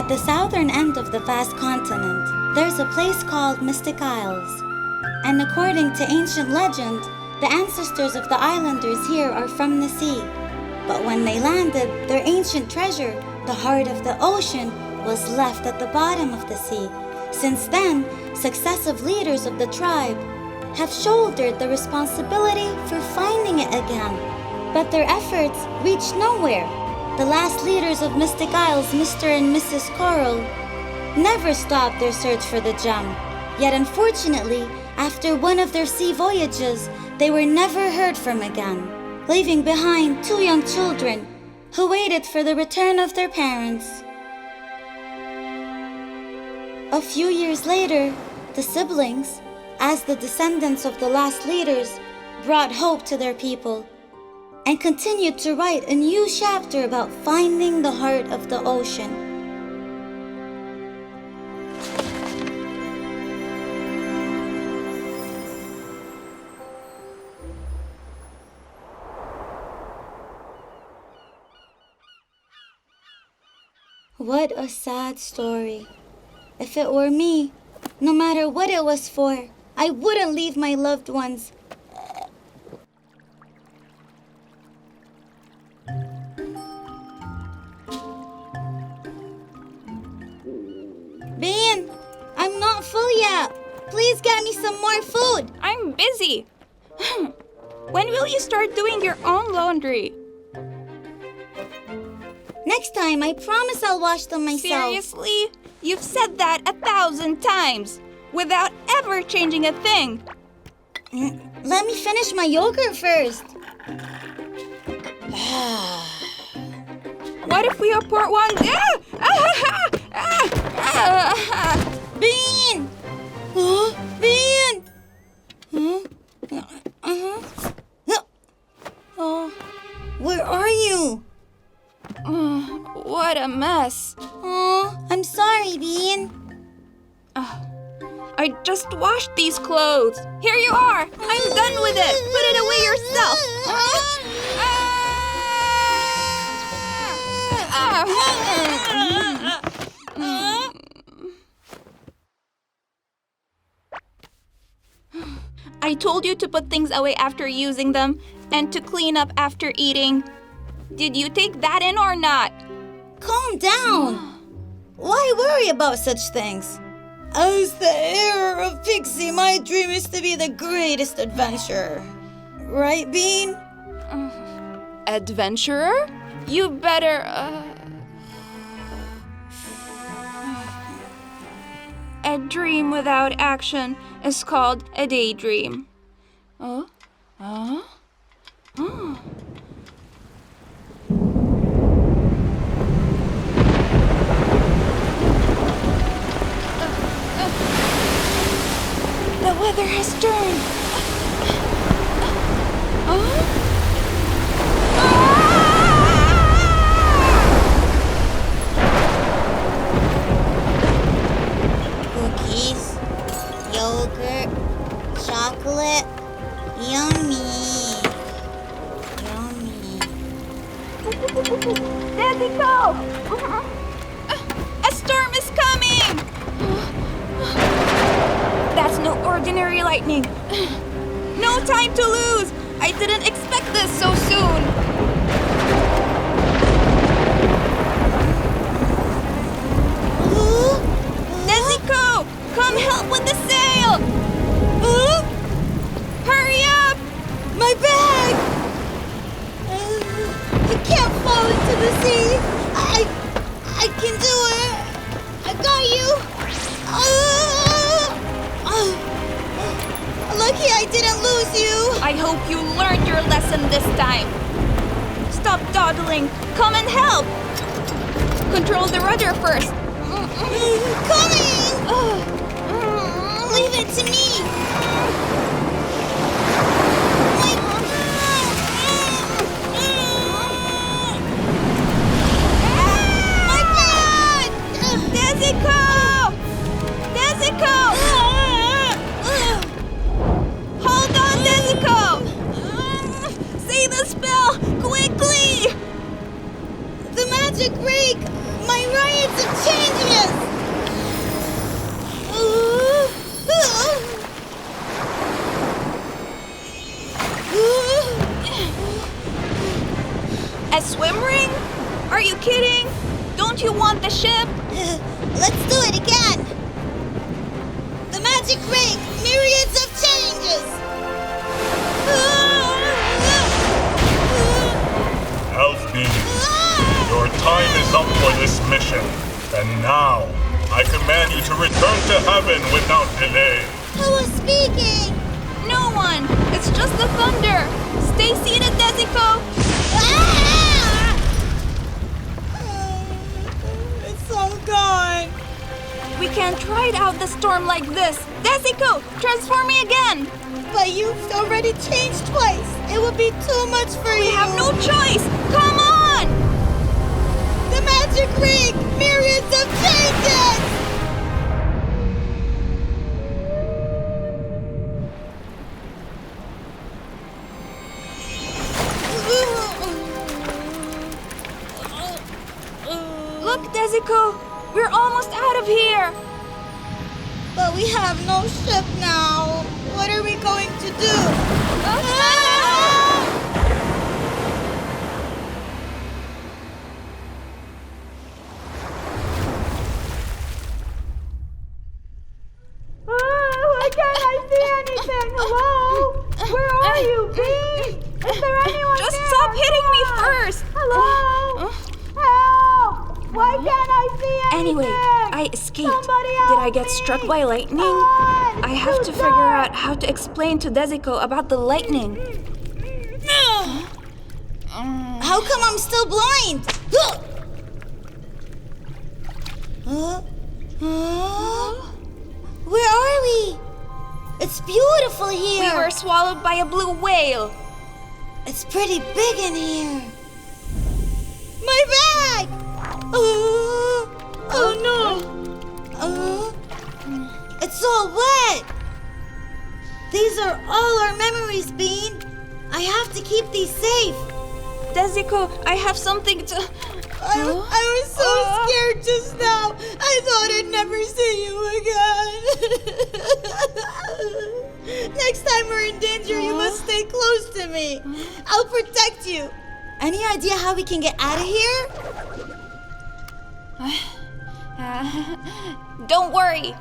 At the southern end of the vast continent, there's a place called Mystic Isles. And according to ancient legend, the ancestors of the islanders here are from the sea. But when they landed, their ancient treasure, the heart of the ocean, was left at the bottom of the sea. Since then, successive leaders of the tribe have shouldered the responsibility for finding it again. But their efforts reached nowhere. The last leaders of Mystic Isles, Mr. and Mrs. Coral, never stopped their search for the gem. Yet unfortunately, after one of their sea voyages, they were never heard from again, leaving behind 2 young children who waited for the return of their parents. A few years later, the siblings, as the descendants of the last leaders, brought hope to their people and continued to write a new chapter about finding the heart of the ocean. What a sad story. If it were me, no matter what it was for, I wouldn't leave my loved ones. Bean, I'm not full yet. Please get me some more food. I'm busy. When will you start doing your own laundry? Next time, I promise I'll wash them myself. Seriously? You've said that 1,000 times without ever changing a thing. Let me finish my yogurt first. What if we import one? Bean! Bean! Oh, where are you? What a mess. Oh, I'm sorry, Bean. I just washed these clothes. Here you are. I'm done with it. Put it away yourself. I told you to put things away after using them and to clean up after eating. Did you take that in or not? Calm down. Why worry about such things? As the heir of Pixie, my dream is to be the greatest adventurer. Right, Bean? Adventurer? You better, A dream without action is called a daydream. The weather has turned. Cookies, yogurt, chocolate, yummy. Yummy. Dezico! A storm is coming! That's no ordinary lightning. No time to lose! I didn't expect this so soon. Dezico! Come help with the sail! Hurry up! My bag! I can't fall into the sea. I can do it. I got you. Lucky I didn't lose you. I hope you learned your lesson this time. Stop dawdling. Come and help. Control the rudder first. Coming! Leave it to me. My bag! Dezico! Dezico! Hold on, Dezico! Say the spell, quickly! The magic break! My riots have changed return to heaven without delay. Who was speaking? No one! It's just the thunder! Stay seated, Dezico! It's all gone. We can't ride out the storm like this! Dezico, transform me again! But you've already changed twice. It would be too much for you. We have no choice! Come on! The magic ring! Myriads of changes! Look, Dezico! We're almost out of here! But we have no ship now. What are we going to do? Why can't I see anything? Hello? Where are you, Bee? Is there anyone Just there? stop hitting me first! Hello? Help! Why can't I see anything? Anyway, I escaped. Somebody Did help I get me. struck by lightning? God, I have who's to figure that? out how to explain to Dezico about the lightning. How come I'm still blind? Where are we? It's beautiful here. We were swallowed by a blue whale. It's pretty big in here. My bag! Oh no! It's all wet. These are all our memories, Bean. I have to keep these safe. Dezico, I have something to... I was so scared just now. I thought I'd never see you again. Next time we're in danger, you must stay close to me. I'll protect you. Any idea how we can get out of here? Don't worry.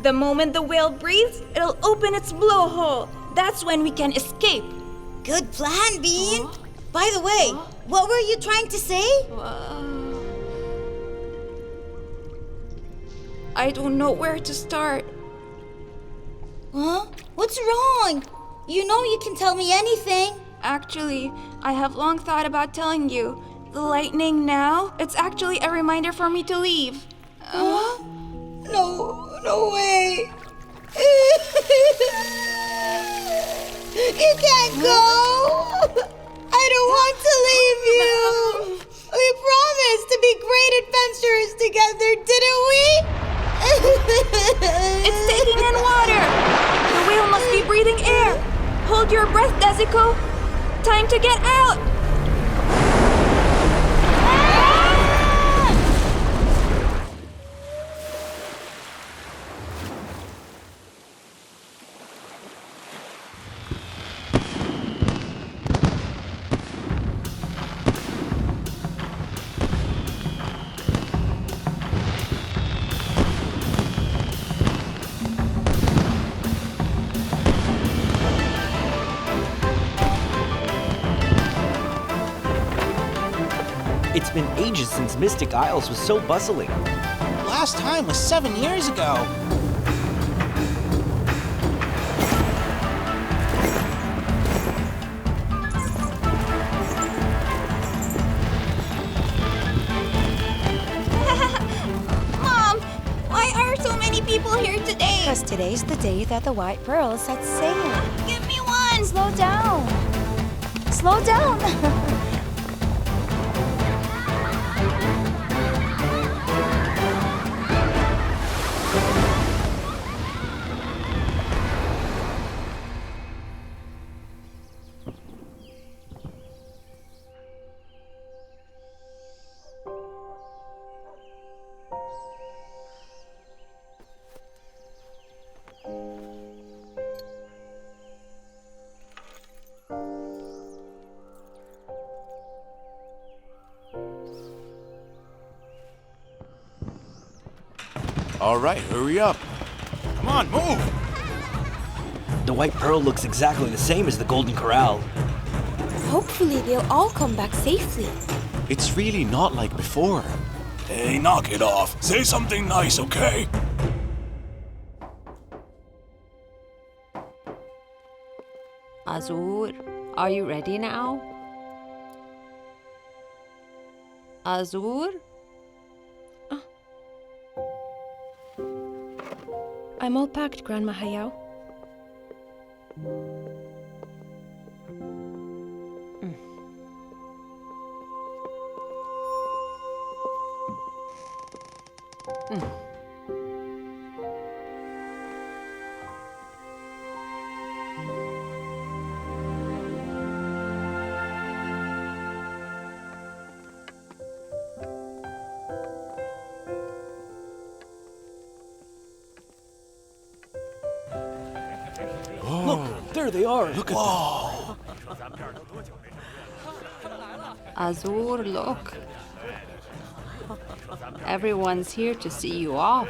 The moment the whale breathes, it'll open its blowhole. That's when we can escape. Good plan, Bean. By the way, what were you trying to say? I don't know where to start. Huh? What's wrong? You know you can tell me anything. Actually, I have long thought about telling you. The lightning now, it's actually a reminder for me to leave. Huh? No way. You can't go. I don't want to leave you. We promised to be great adventurers together, didn't we? It's taking in water. The whale must be breathing air. Hold your breath, Dezico. Time to get out. It's been ages since Mystic Isles was so bustling. Last time was 7 years ago. Mom, why are so many people here today? Because today's the day that the White Pearl sets sail. Give me one. Slow down. Slow down. All right, hurry up. Come on, move. The White Pearl looks exactly the same as the Golden Corral. Hopefully they'll all come back safely. It's really not like before. Hey, knock it off. Say something nice, okay? Azure, are you ready now? Azure? I'm all packed, Grandma Hayao. Look, there they are. Look at Azure, look. Everyone's here to see you off.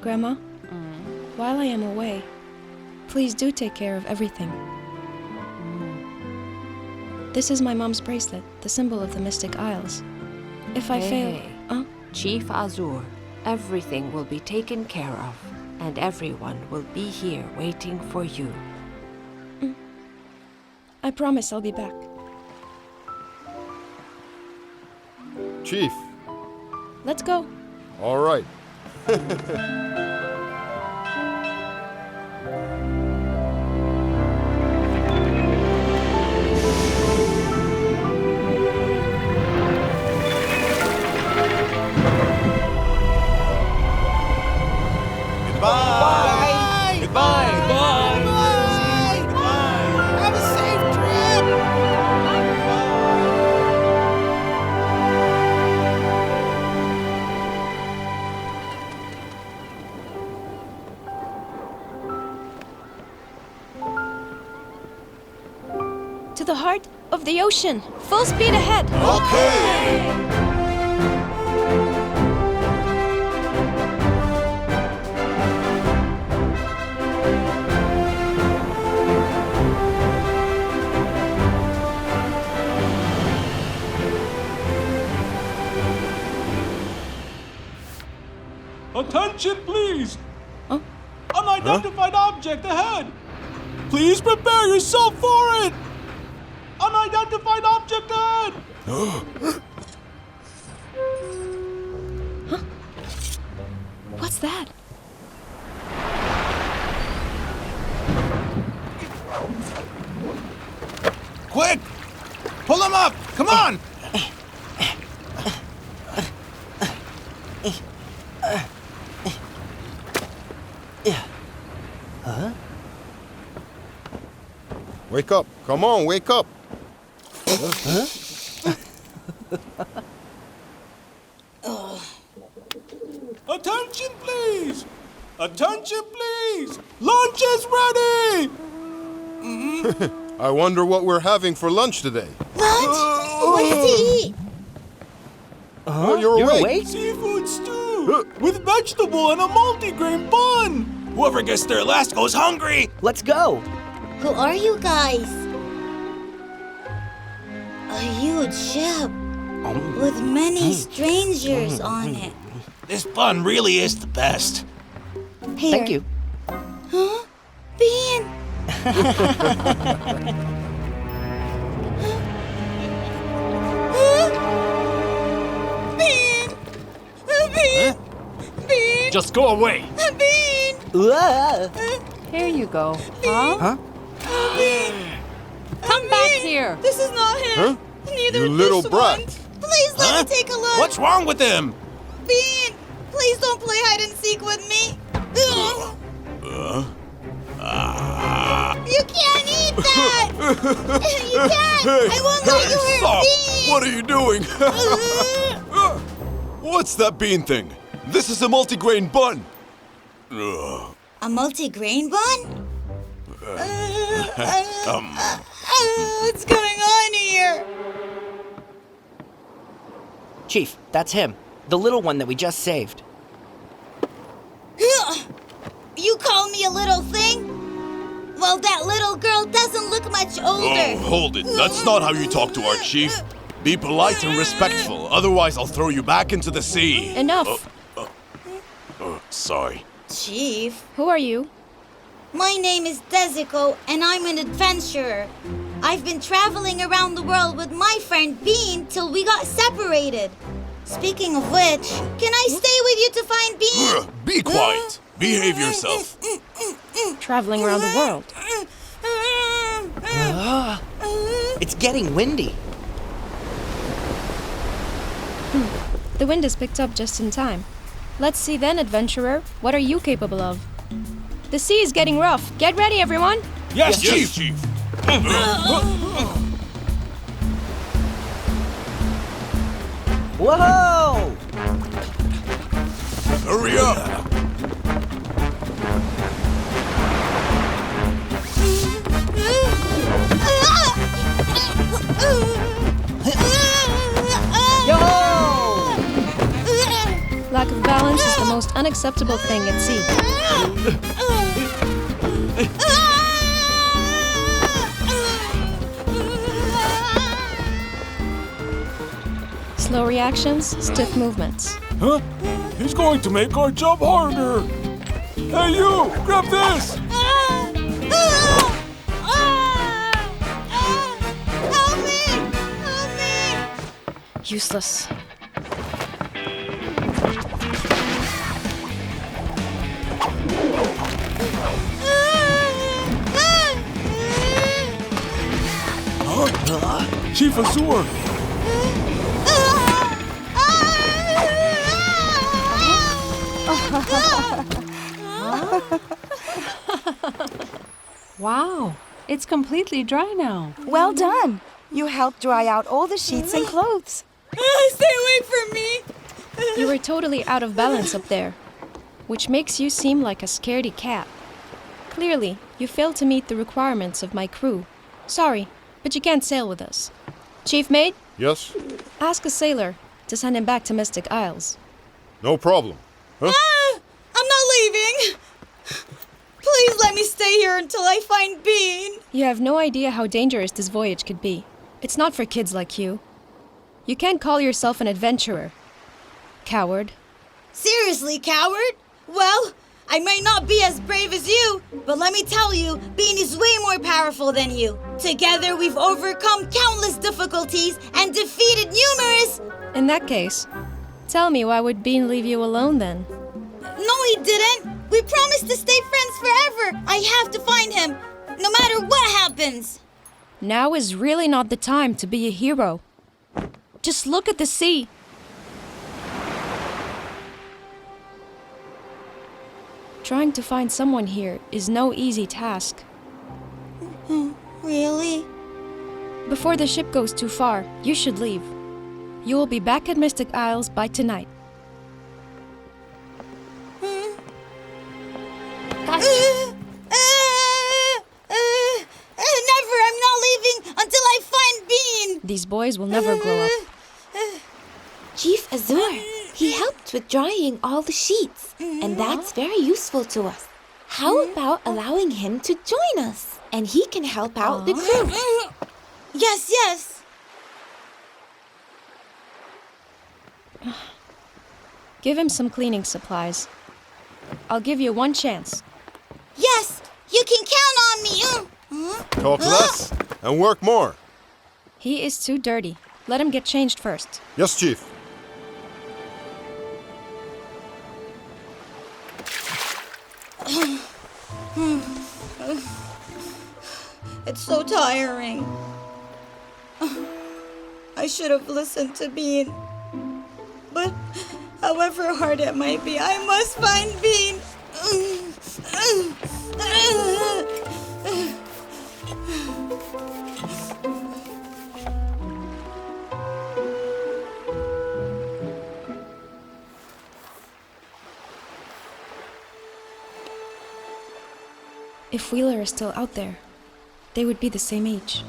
Grandma, while I am away, please do take care of everything. This is my mom's bracelet, the symbol of the Mystic Isles. If I fail... Chief Azure, everything will be taken care of, and everyone will be here waiting for you. I promise I'll be back. Chief. Let's go. All right. Goodbye. Goodbye. Have a safe trip. To the heart of the ocean. Full speed ahead. Okay. Attention, please! Oh? Unidentified object ahead! Please prepare yourself for it! Unidentified object ahead! What's that? Quick! Pull him up! Come on! Wake up. Come on, wake up. Attention, please! Attention, please! Lunch is ready! I wonder what we're having for lunch today. Lunch? What's to eat? Oh, you're awake. Seafood stew! With vegetable and a multigrain bun! Whoever gets there last goes hungry! Let's go. Who are you guys? A huge ship with many strangers on it. This bun really is the best. Here. Thank you. Huh? Bean! Bean! Bean! Bean! Just go away! Bean! Here you go. Huh? Bean! Come back here. This is not him. Huh? Neither You is little this brat. one. Please let me take a look. What's wrong with him? Bean! Please don't play hide and seek with me. You can't eat that! You can't! I won't let you hurt Stop! Bean! What are you doing? What's that bean thing? This is a multigrain bun. A multi-grain bun? What's going on here? Chief, that's him. The little one that we just saved. You call me a little thing? Well, that little girl doesn't look much older. Oh, hold it. That's not how you talk to our chief. Be polite and respectful, otherwise I'll throw you back into the sea. Enough. Sorry. Chief, Who are you? my name is Dezico, and I'm an adventurer. I've been traveling around the world with my friend Bean till we got separated. Speaking of which, can I stay with you to find Bean? Be quiet. Behave yourself. Traveling around the world. It's getting windy. The wind has picked up just in time. Let's see then, adventurer. What are you capable of? The sea is getting rough. Get ready, everyone. Yes, Chief. Whoa! Hurry up. Lack of balance is the most unacceptable thing at sea. Slow reactions, stiff movements. Huh? He's going to make our job harder. Hey, you! Grab this! Help me! Help me! Useless. Chief Azure! Wow, it's completely dry now. Well done. You helped dry out all the sheets and clothes. Stay away from me! You were totally out of balance up there, which makes you seem like a scaredy cat. Clearly, you failed to meet the requirements of my crew. Sorry, but you can't sail with us. Chief Mate, Yes? ask a sailor to send him back to Mystic Isles. No problem. Huh? I'm not leaving! Please let me stay here until I find Bean! You have no idea how dangerous this voyage could be. It's not for kids like you. You can't call yourself an adventurer. Coward. Seriously, coward? Well, I might not be as brave as you, but let me tell you, Bean is way more powerful than you. Together, we've overcome countless difficulties and defeated numerous... In that case, tell me why would Bean leave you alone then? No, he didn't. We promised to stay friends forever. I have to find him, no matter what happens. Now is really not the time to be a hero. Just look at the sea. Trying to find someone here is no easy task. Really? Before the ship goes too far, you should leave. You will be back at Mystic Isles by tonight. Never! I'm not leaving until I find Bean! These boys will never grow up. Chief Azure, he helped with drying all the sheets, and that's very useful to us. How about allowing him to join us? And he can help out the crew. Yes, yes! Give him some cleaning supplies. I'll give you one chance. Yes! You can count on me! Talk less and work more. He is too dirty. Let him get changed first. Yes, Chief. It's so tiring. I should have listened to Bean. But however hard it might be, I must find Bean. If Wheeler is still out there, they would be the same age.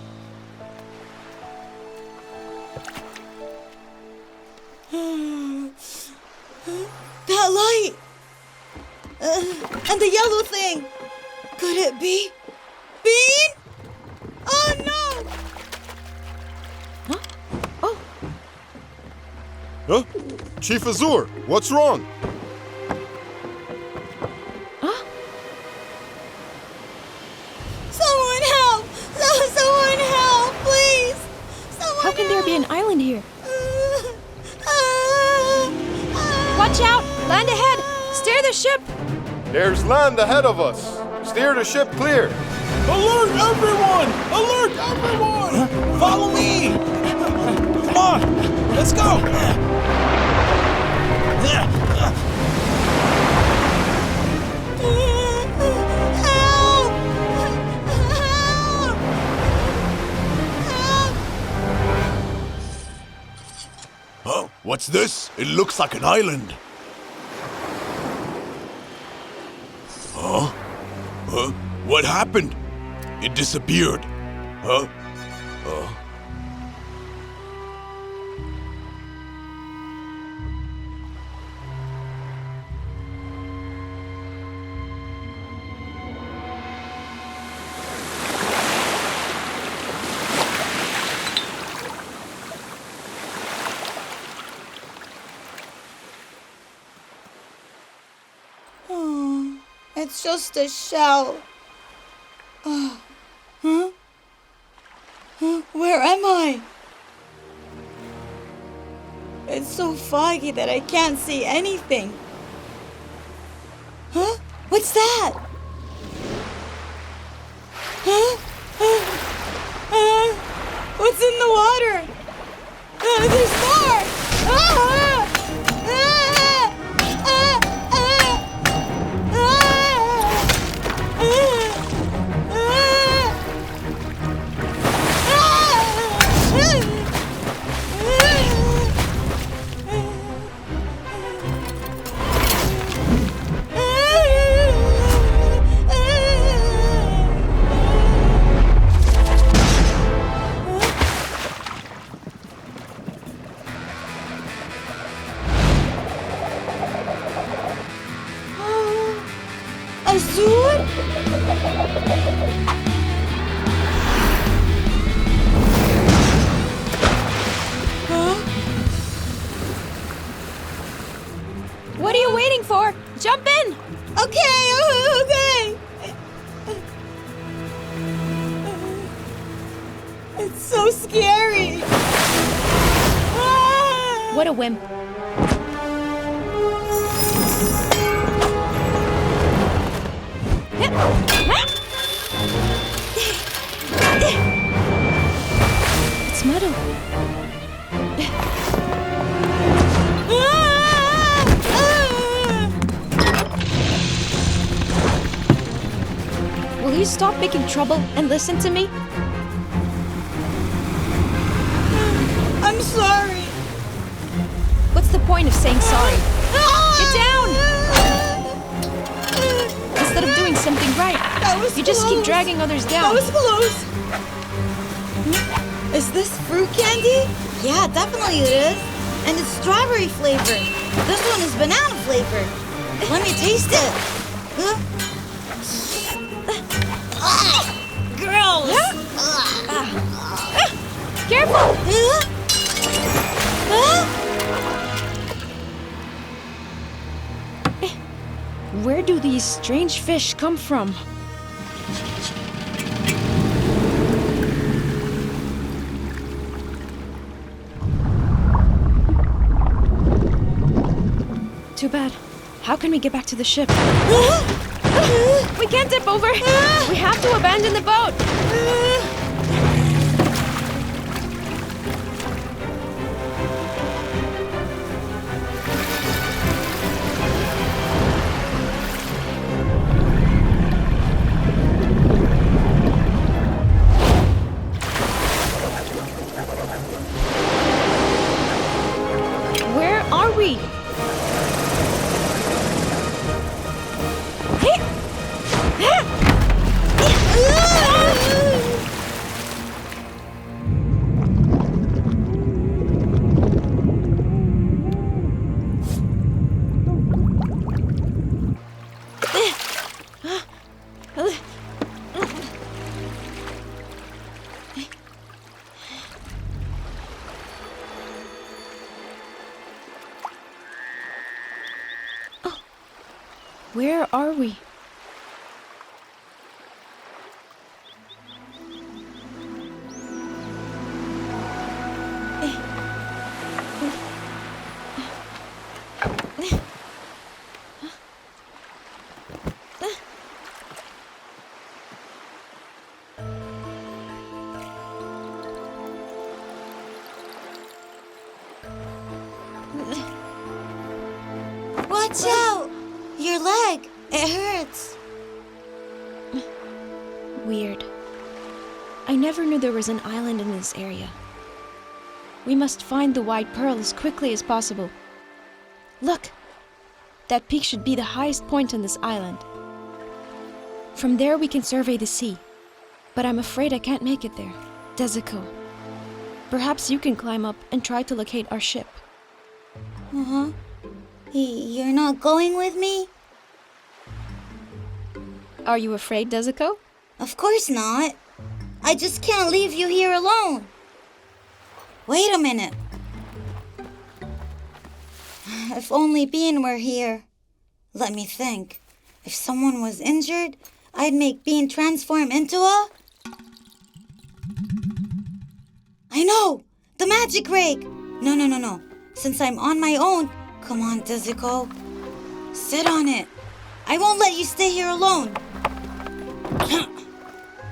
That light! And the yellow thing! Could it be Bean? Oh no! Huh? Oh! Huh? Chief Azure, what's wrong? Huh? Someone help! Someone help, please! Someone How can there be an island here? help! Watch out! Land ahead! Steer the ship! There's land ahead of us. Steer the ship clear. Alert everyone! Alert everyone! Follow me! Come on, let's go! Oh, what's this? It looks like an island. Huh? Huh? What happened? It disappeared. Huh? It's just a shell. Huh? Where am I? It's so foggy that I can't see anything. Huh? What's that? Huh? What's in the water? There's more! Azure? Huh? What are you waiting for? Jump in! Okay. It's so scary. What a wimp. It's muddled. Will you stop making trouble and listen to me? I'm sorry. What's the point of saying sorry? Get down! Instead of doing something right, you just keep dragging others down. That was close. Is this fruit candy? Yeah, definitely it is. And it's strawberry flavored. This one is banana flavored. Let me taste it. Gross. Careful! Where do these strange fish come from? Too bad. How can we get back to the ship? We can't dip over! We have to abandon the boat! Where are we? Where are we? Watch out! Your leg! It hurts! Weird. I never knew there was an island in this area. We must find the White Pearl as quickly as possible. Look! That peak should be the highest point on this island. From there we can survey the sea. But I'm afraid I can't make it there. Dezico, perhaps you can climb up and try to locate our ship. Uh-huh. You're not going with me? Are you afraid, Dezico? Of course not. I just can't leave you here alone. Wait a minute. If only Bean were here. Let me think. If someone was injured, I'd make Bean transform into a... I know! The magic rake! No. Since I'm on my own, come on, Dezico. Sit on it. I won't let you stay here alone.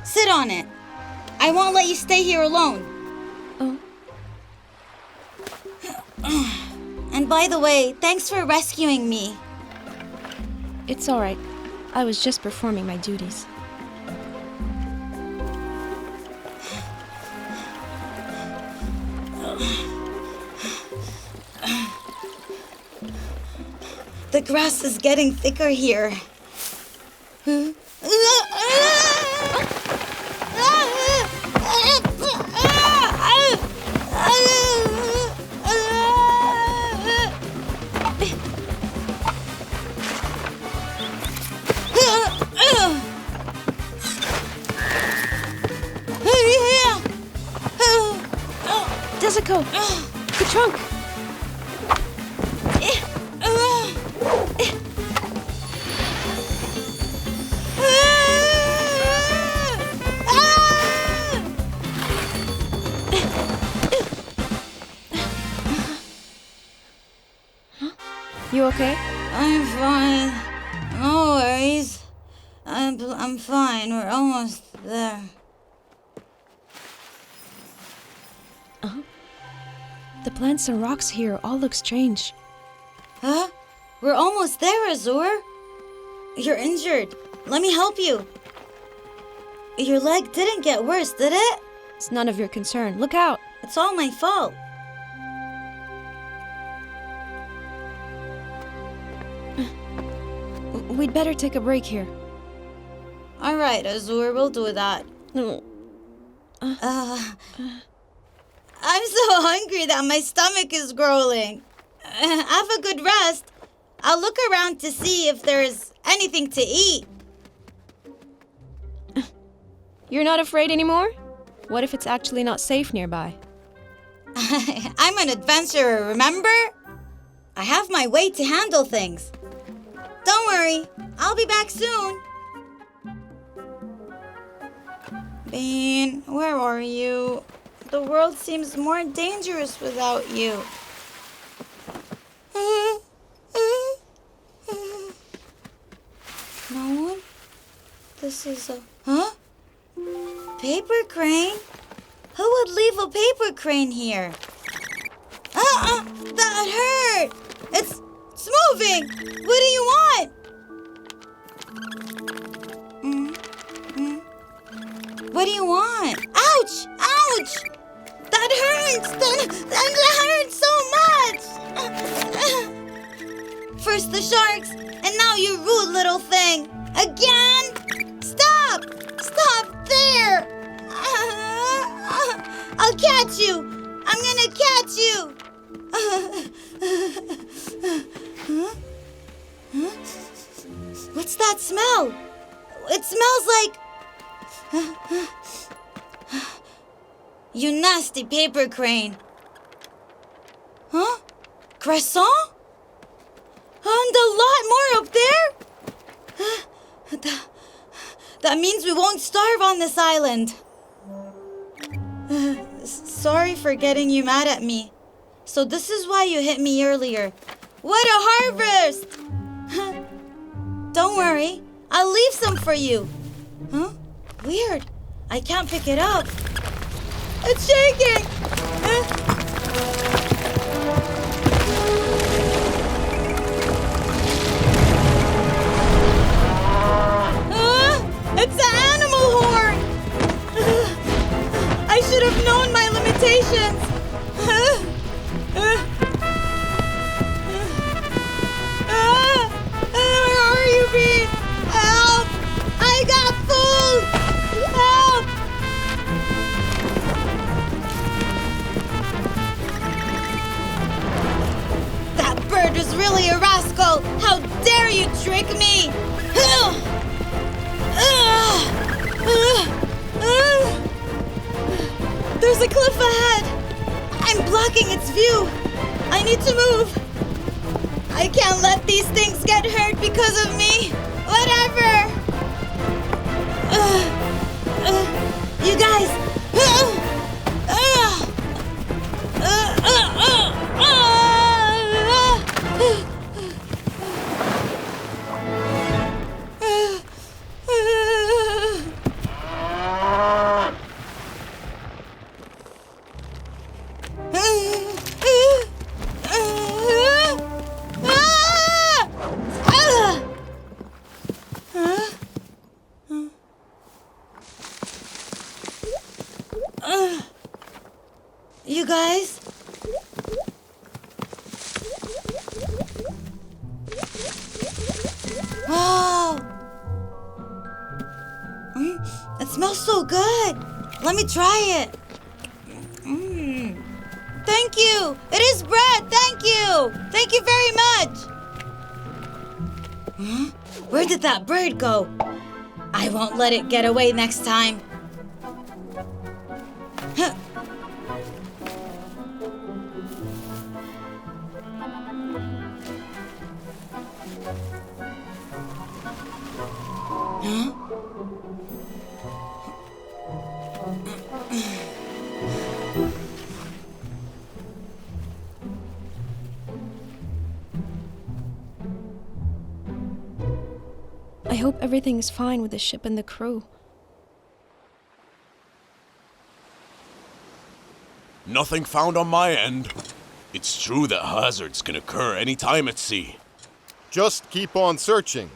Sit on it. I won't let you stay here alone. Oh. And by the way, thanks for rescuing me. It's all right. I was just performing my duties. The grass is getting thicker here. Dezico, the trunk. You okay? I'm fine. No worries. I'm fine. We're almost there. The plants and rocks here all look strange. Huh? We're almost there, Azure. You're injured. Let me help you. Your leg didn't get worse, did it? It's none of your concern. Look out! It's all my fault. We'd better take a break here. All right, Azure, we'll do that. I'm so hungry that my stomach is growling. Have a good rest. I'll look around to see if there's anything to eat. You're not afraid anymore? What if it's actually not safe nearby? I'm an adventurer, remember? I have my way to handle things. Don't worry, I'll be back soon. Bean, where are you? The world seems more dangerous without you. No one? This is a... Huh? Paper crane? Who would leave a paper crane here? That hurt! It's moving! What do you want? What do you want? Ouch! Ouch! That hurts! That hurts so much! First the sharks, and now you rude little thing! Again? Stop! Stop there! I'll catch you! I'm gonna catch you! What's that smell? It smells like... You nasty paper crane. Huh? Croissant? And a lot more up there? That means we won't starve on this island. Sorry for getting you mad at me. So this is why you hit me earlier. What a harvest! Don't worry, I'll leave some for you. Huh? Weird. I can't pick it up. It's shaking! It's the animal horn! I should have known my limitations. Where are you, Bee? Help! I got fooled! Help! That bird is really a rascal! How dare you trick me! There's a cliff ahead! I'm blocking its view! I need to move! I can't let these things get hurt because of me! Whatever! You guys! You guys? Wow! It smells so good. Let me try it. Thank you. It is bread. Thank you. Thank you very much. Where did that bird go? I won't let it get away next time. Huh? I hope everything is fine with the ship and the crew. Nothing found on my end. It's true that hazards can occur any time at sea. Just keep on searching.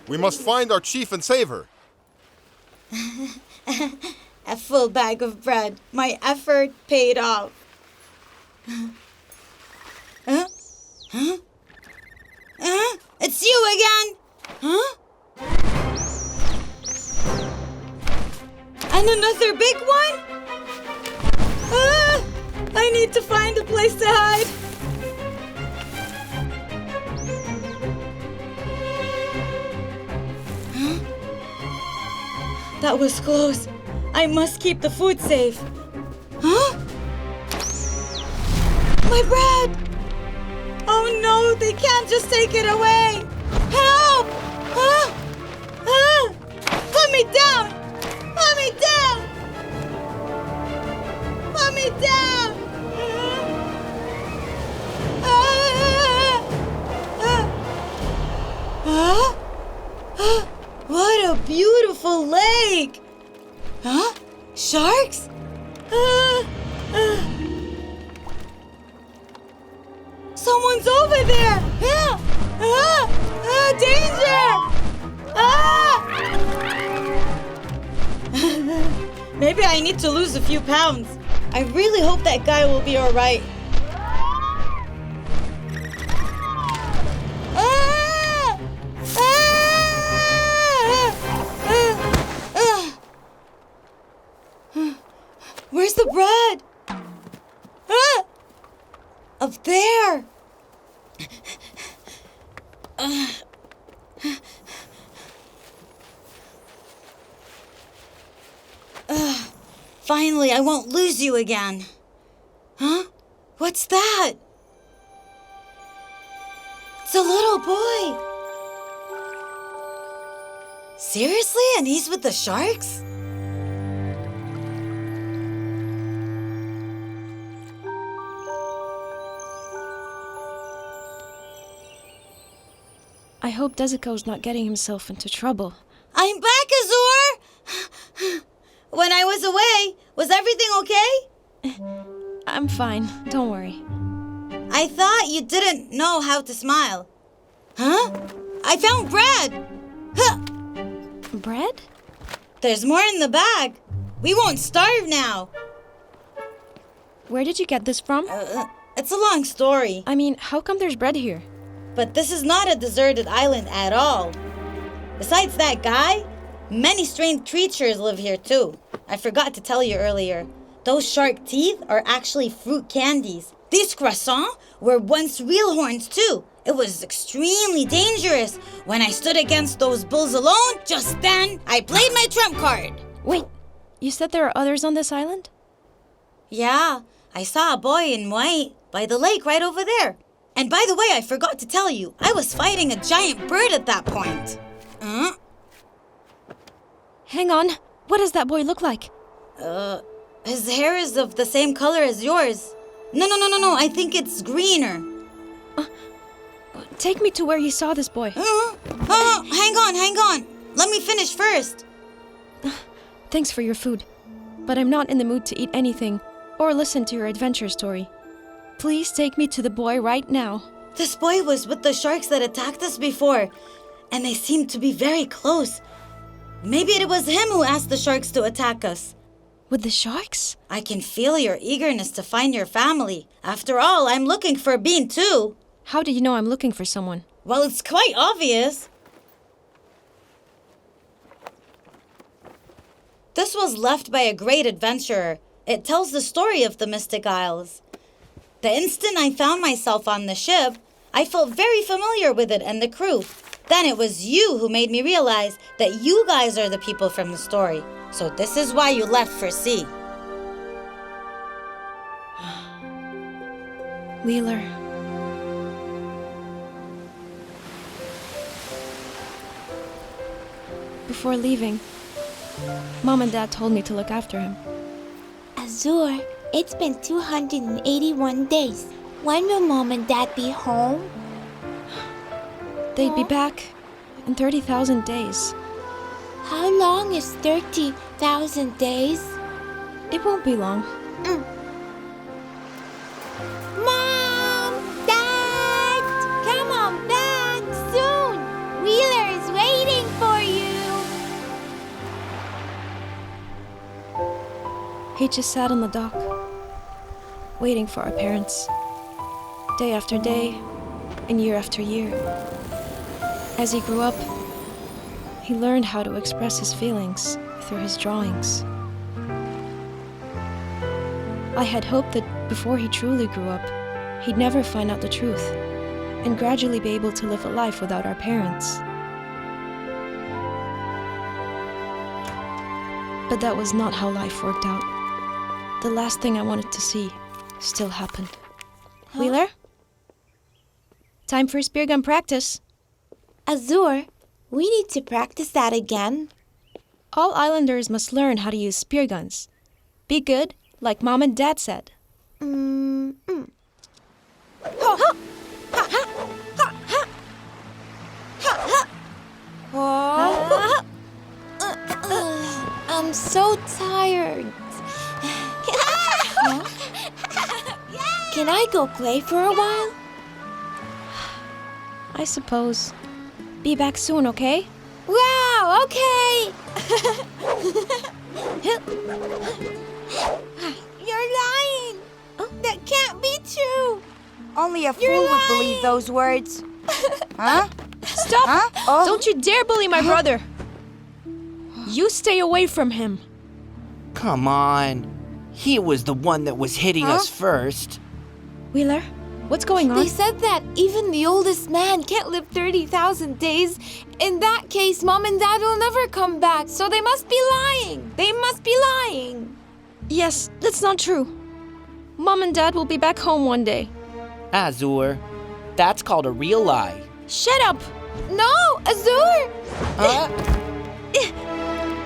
We must find our chief and save her. A full bag of bread. My effort paid off. It's you again! Huh? And another big one? I need to find a place to hide. That was close. I must keep the food safe. Huh? My bread! Oh no, they can't just take it away! Help! Put me down! Put me down! Put me down! What a beautiful lake! Huh? Sharks? Someone's over there! Danger! Maybe I need to lose a few pounds. I really hope that guy will be all right. Where's the bread? Up there. Finally, I won't lose you again. Huh? What's that? It's a little boy. Seriously? And he's with the sharks? I hope Dezico's not getting himself into trouble. I'm back, Azure! When I was away, was everything okay? I'm fine, don't worry. I thought you didn't know how to smile. Huh? I found bread! Huh. Bread? There's more in the bag. We won't starve now. Where did you get this from? It's a long story. I mean, how come there's bread here? But this is not a deserted island at all. Besides that guy, many strange creatures live here too. I forgot to tell you earlier. Those shark teeth are actually fruit candies. These croissants were once real horns too. It was extremely dangerous. When I stood against those bulls alone, just then, I played my trump card. Wait, you said there are others on this island? Yeah, I saw a boy in white by the lake right over there. And by the way, I forgot to tell you, I was fighting a giant bird at that point. Hang on, what does that boy look like? His hair is of the same color as yours. No, I think it's greener. Take me to where you saw this boy. Hang on. Let me finish first. Thanks for your food, but I'm not in the mood to eat anything or listen to your adventure story. Please take me to the boy right now. This boy was with the sharks that attacked us before, and they seemed to be very close. Maybe it was him who asked the sharks to attack us. With the sharks? I can feel your eagerness to find your family. After all, I'm looking for Bean too. How do you know I'm looking for someone? Well, it's quite obvious. This was left by a great adventurer. It tells the story of the Mystic Isles. The instant I found myself on the ship, I felt very familiar with it and the crew. Then it was you who made me realize that you guys are the people from the story. So this is why you left for sea. Wheeler. Before leaving, Mom and Dad told me to look after him. Azure, it's been 281 days. When will Mom and Dad be home? They'd be back in 30,000 days. How long is 30,000 days? It won't be long. Mom! Dad! Come on back soon! Wheeler is waiting for you! He just sat on the dock, waiting for our parents, day after day and year after year. As he grew up, he learned how to express his feelings through his drawings. I had hoped that before he truly grew up, he'd never find out the truth and gradually be able to live a life without our parents. But that was not how life worked out. The last thing I wanted to see still happened. Wheeler? Time for spear gun practice. Azure, we need to practice that again. All islanders must learn how to use spear guns. Be good, like Mom and Dad said. I'm so tired. Can I go play for a while? I suppose. Be back soon, okay? Wow, okay. You're lying. That can't be true. Only a fool would believe those words. Huh? Stop! Huh? Oh. Don't you dare bully my brother! You stay away from him. Come on. He was the one that was hitting us first. Wheeler, what's going on? They said that even the oldest man can't live 30,000 days. In that case, Mom and Dad will never come back, so they must be lying. They must be lying. Yes, that's not true. Mom and Dad will be back home one day. Azure, that's called a real lie. Shut up! No, Azure!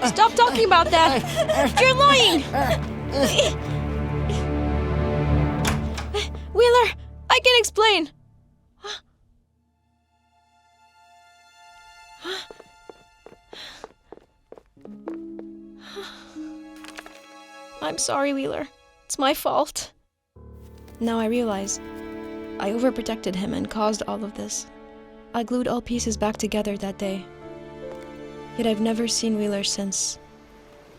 Stop talking about that! You're lying! Wheeler, I can explain. I'm sorry, Wheeler. It's my fault. Now I realize I overprotected him and caused all of this. I glued all pieces back together that day. Yet I've never seen Wheeler since.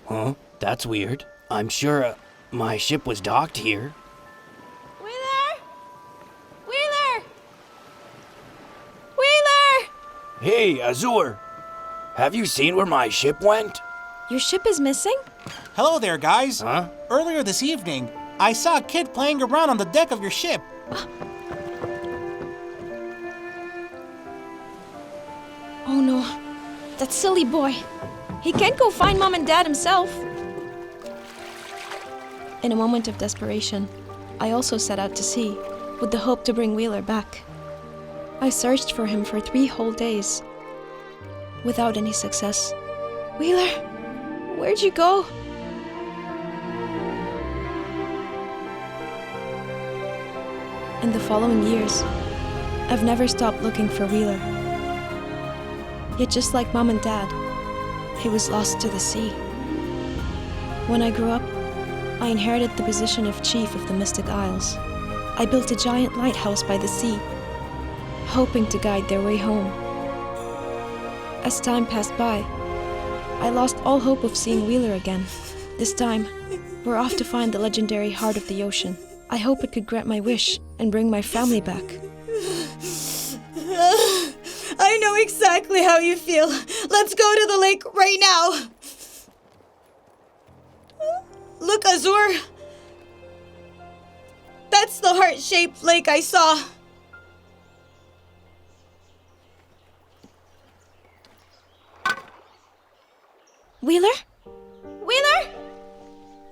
Huh? That's weird. I'm sure my ship was docked here. Wheeler! Wheeler! Wheeler! Hey, Azure! Have you seen where my ship went? Your ship is missing? Hello there, guys. Huh? Earlier this evening, I saw a kid playing around on the deck of your ship. Oh no, that silly boy. He can't go find Mom and Dad himself. In a moment of desperation, I also set out to sea, with the hope to bring Wheeler back. I searched for him for 3 whole days, without any success. Wheeler, where'd you go? In the following years, I've never stopped looking for Wheeler. Yet just like Mom and Dad, he was lost to the sea. When I grew up, I inherited the position of Chief of the Mystic Isles. I built a giant lighthouse by the sea, hoping to guide their way home. As time passed by, I lost all hope of seeing Wheeler again. This time, we're off to find the legendary heart of the ocean. I hope it could grant my wish and bring my family back. I know exactly how you feel. Let's go to the lake right now. Look, Azure. That's the heart-shaped lake I saw. Wheeler? Wheeler?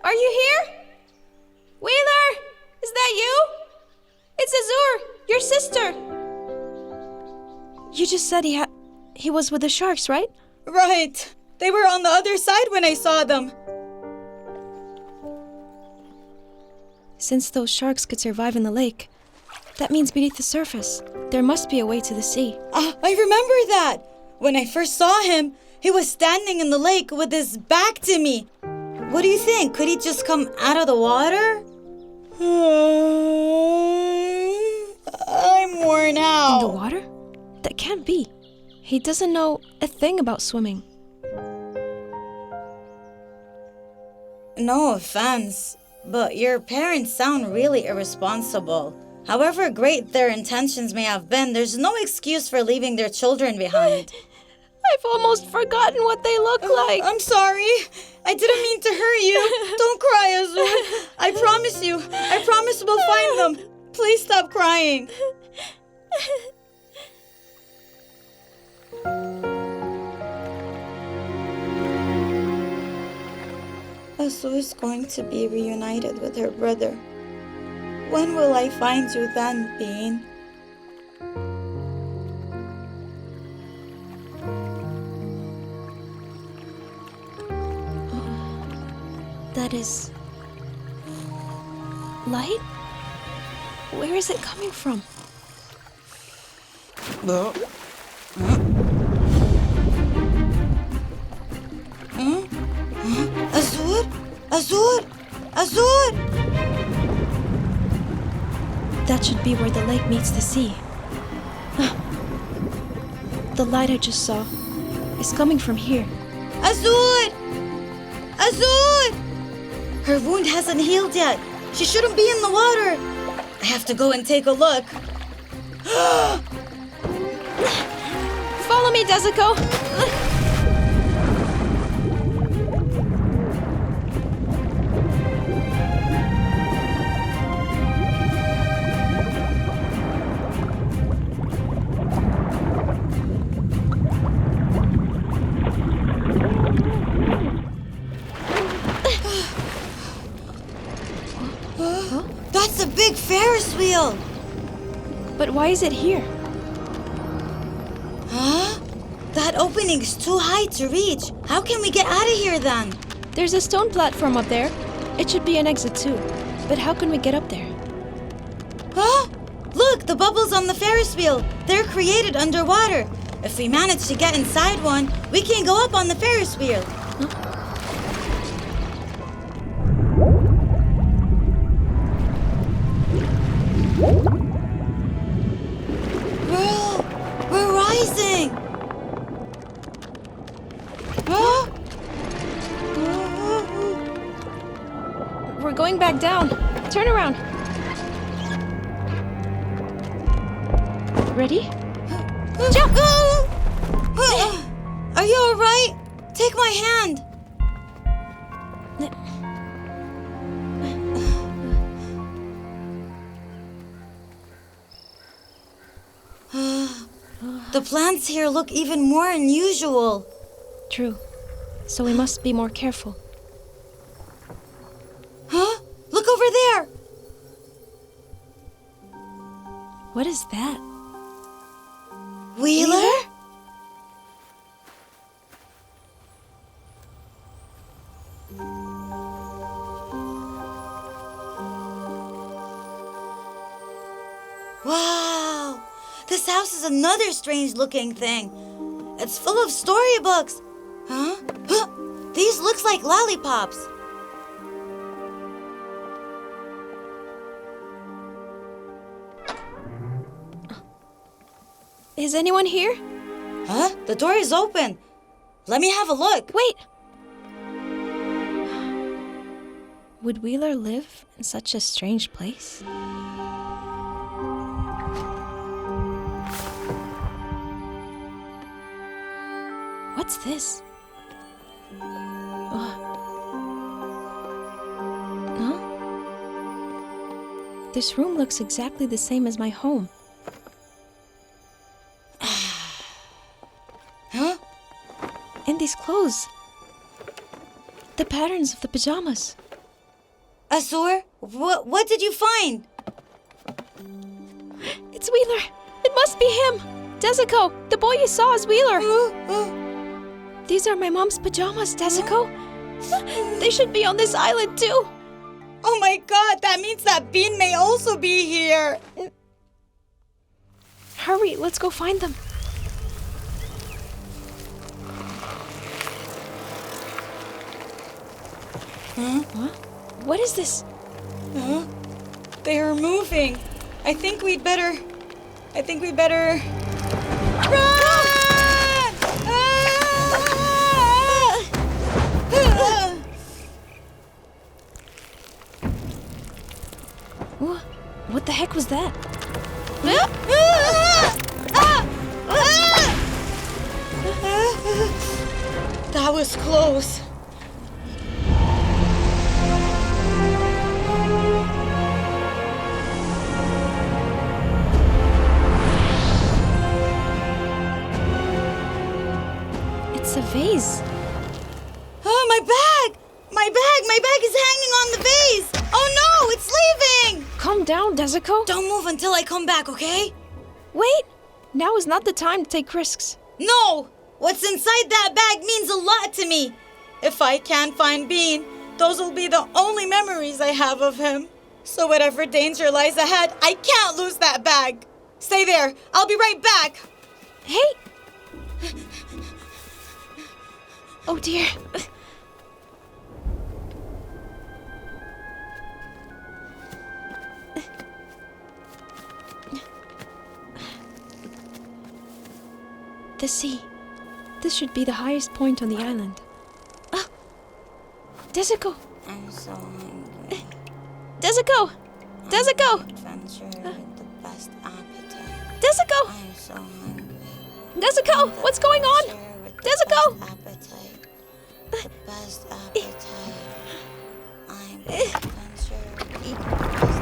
Are you here? Wheeler? Is that you? It's Azure, your sister. You just said he was with the sharks, right? Right. They were on the other side when I saw them. Since those sharks could survive in the lake, that means beneath the surface, there must be a way to the sea. I remember that. When I first saw him, he was standing in the lake with his back to me. What do you think? Could he just come out of the water? I'm worn out. In the water? That can't be. He doesn't know a thing about swimming. No offense, but your parents sound really irresponsible. However great their intentions may have been, there's no excuse for leaving their children behind. I've almost forgotten what they look like. I'm sorry. I didn't mean to hurt you. Don't cry, Azure. I promise you. I promise we'll find them. Please stop crying. Azure's going to be reunited with her brother. When will I find you then, Bean? That is... light? Where is it coming from? Azure? Azure? Azure? That should be where the lake meets the sea. The light I just saw is coming from here. Azure! Azure! Her wound hasn't healed yet. She shouldn't be in the water. I have to go and take a look. Follow me, Dezico. That's a big Ferris wheel. But why is it here? Huh? That opening is too high to reach. How can we get out of here then? There's a stone platform up there. It should be an exit too. But how can we get up there? Huh? Look, the bubbles on the Ferris wheel. They're created underwater. If we manage to get inside one, we can go up on the Ferris wheel. We're rising. We're going back down. Turn around. Ready? Jump! Are you all right? Take my hand. The plants here look even more unusual. True. So we must be more careful. Huh? Look over there! What is that? Wheeler? Wow! This house is another strange-looking thing. It's full of storybooks. Huh? These looks like lollipops. Is anyone here? Huh? The door is open. Let me have a look. Wait! Would Wheeler live in such a strange place? What's this? Huh? This room looks exactly the same as my home. Huh? And these clothes. The patterns of the pajamas. Azure, what did you find? It's Wheeler. It must be him. Dezico, the boy you saw is Wheeler. These are my mom's pajamas, Dezico. They should be on this island too. Oh my god, that means that Bean may also be here. Hurry, let's go find them. Huh? What is this? Huh? They are moving. I think we'd better... Run! What the heck was that? That was close. It's a vase. Oh, my bag! My bag is hanging on the vase! Oh no, it's leaving! Calm down, Dezico. Don't move until I come back, okay? Wait! Now is not the time to take risks. No! What's inside that bag means a lot to me. If I can't find Bean, those will be the only memories I have of him. So whatever danger lies ahead, I can't lose that bag. Stay there. I'll be right back. Hey! Oh dear. The sea. This should be the highest point on the island. Ah! Dezico! I'm so hungry. Dezico! Dezico! Adventure with the best appetite. Dezico! I'm so hungry. Dezico! What's going on? Dezico! Appetite. The best appetite. I'm adventure with the best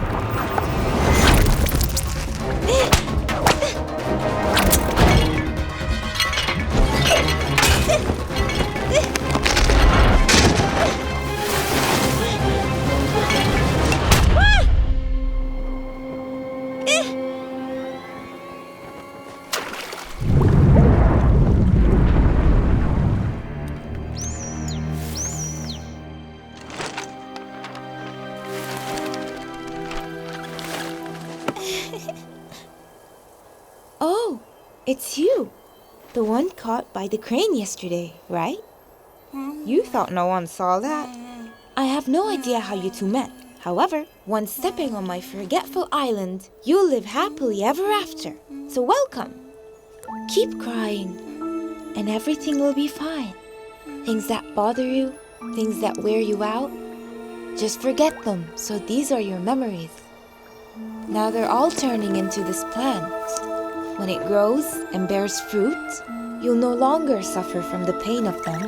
It's you. The one caught by the crane yesterday, right? You thought no one saw that. I have no idea how you two met. However, once stepping on my Forgetful Island, you'll live happily ever after. So welcome. Keep crying, and everything will be fine. Things that bother you, things that wear you out, just forget them, so these are your memories. Now they're all turning into this plant. When it grows and bears fruit, you'll no longer suffer from the pain of them.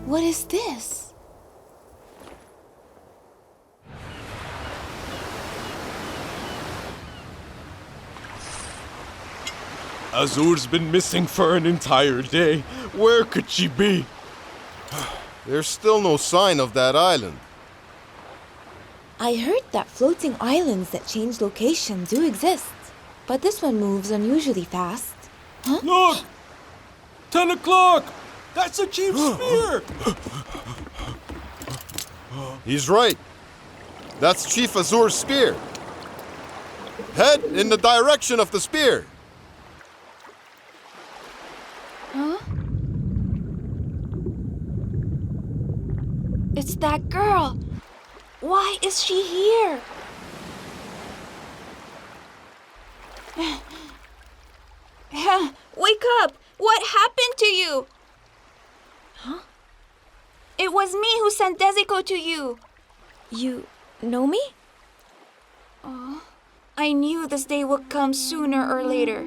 What is this? Azure's been missing for an entire day. Where could she be? There's still no sign of that island. I heard that floating islands that change location do exist, but this one moves unusually fast. Look! 10 o'clock! That's the Chief's spear! He's right. That's Chief Azure's spear. Head in the direction of the spear. It's that girl. Why is she here? Wake up! What happened to you? It was me who sent Dezico to you. You know me? Oh, I knew this day would come sooner or later.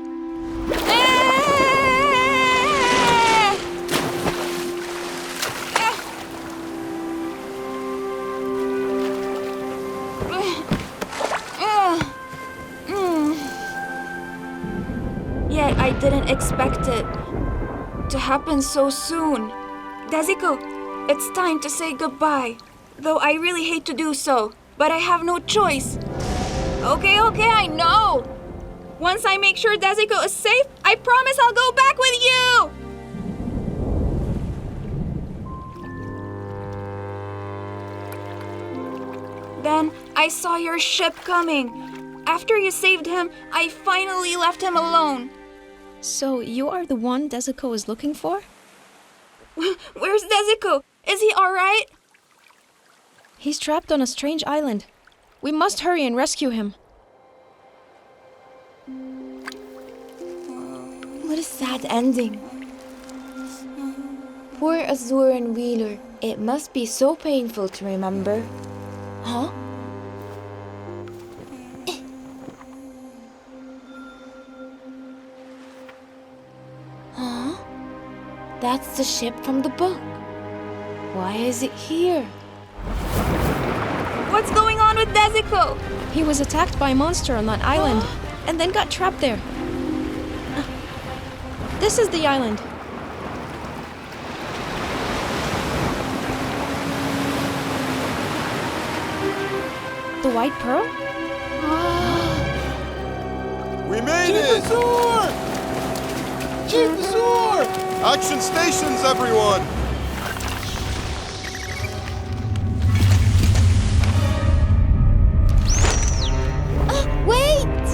Yet I didn't expect it to happen so soon. Dezico, it's time to say goodbye. Though I really hate to do so, but I have no choice. Okay, I know. Once I make sure Dezico is safe, I promise I'll go back with you. Then I saw your ship coming. After you saved him, I finally left him alone. So you are the one Dezico is looking for? Where's Dezico? Is he all right? He's trapped on a strange island. We must hurry and rescue him. What a sad ending. Poor Azure and Wheeler. It must be so painful to remember. Huh? Huh? That's the ship from the book. Why is it here? What's going on with Dezico? He was attacked by a monster on that island and then got trapped there. This is the island. The White Pearl? We made it! Azure! Chief Azure! Action stations, everyone! Wait!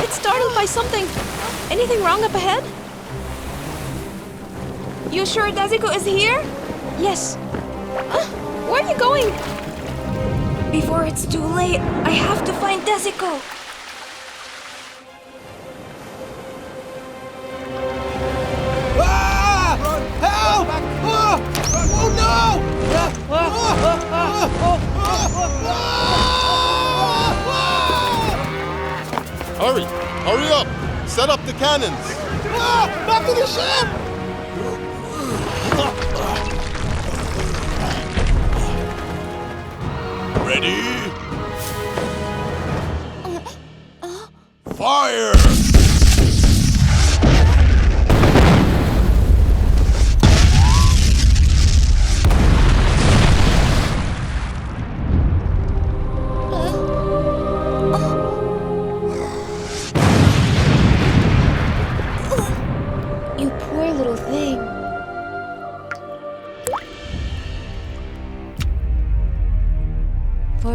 It's startled by something. Anything wrong up ahead? You sure Dezico is here? Yes. Where are you going? Before it's too late, I have to find Dezico. Help! Oh no! Hurry up! Set up the cannons! Back to the ship! Ready? Fire! You poor little thing.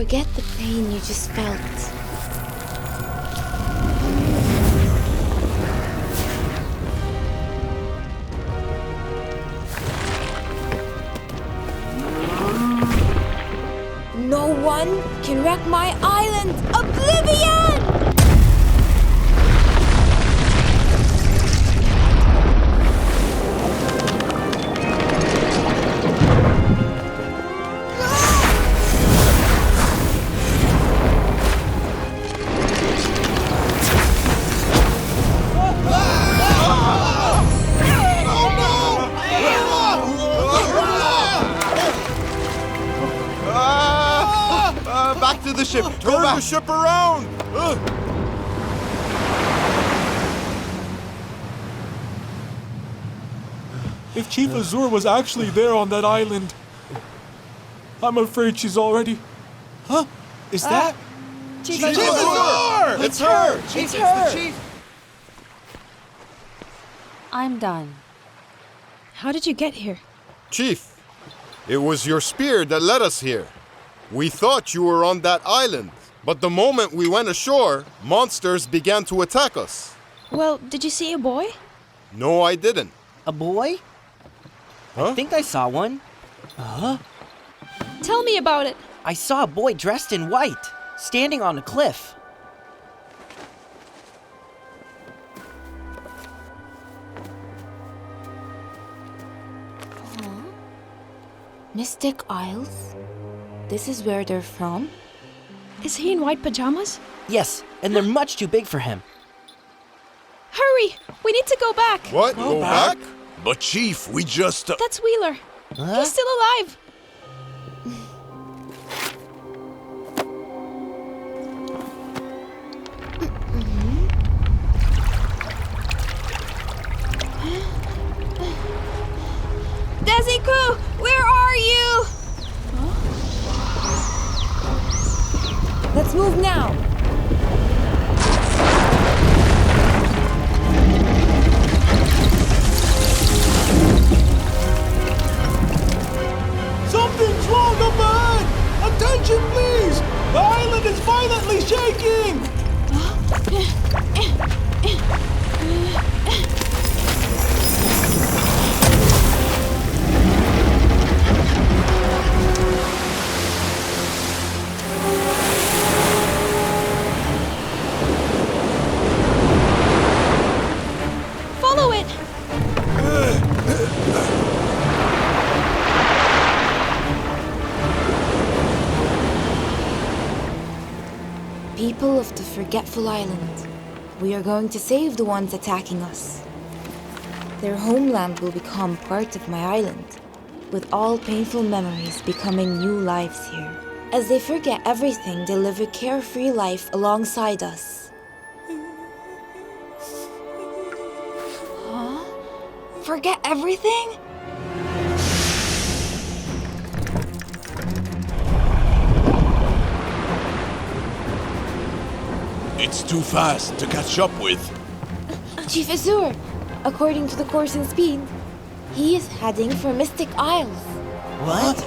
forget the pain you just felt. No one can wreck my island! Oblivion! Back to the ship. Turn the ship around. If Chief Azure was actually there on that island, I'm afraid she's already... Huh? Is that... Chief Azure! It's her! It's her! The chief. I'm done. How did you get here? Chief, it was your spear that led us here. We thought you were on that island, but the moment we went ashore, monsters began to attack us. Well, did you see a boy? No, I didn't. A boy? Huh? I think I saw one. Tell me about it. I saw a boy dressed in white, standing on a cliff. Mystic Isles? This is where they're from? Is he in white pajamas? Yes, and they're much too big for him. Hurry! We need to go back. What? Go back? But Chief, we just... That's Wheeler. He's still alive. Dezico, where are you? Let's move now. Something's wrong up ahead! Attention, please! The island is violently shaking! Follow it! People of the Forgetful Island, we are going to save the ones attacking us. Their homeland will become part of my island, with all painful memories becoming new lives here. As they forget everything, they live a carefree life alongside us. Huh? Forget everything? It's too fast to catch up with. Chief Azure, according to the course and speed, he is heading for Mystic Isles. What?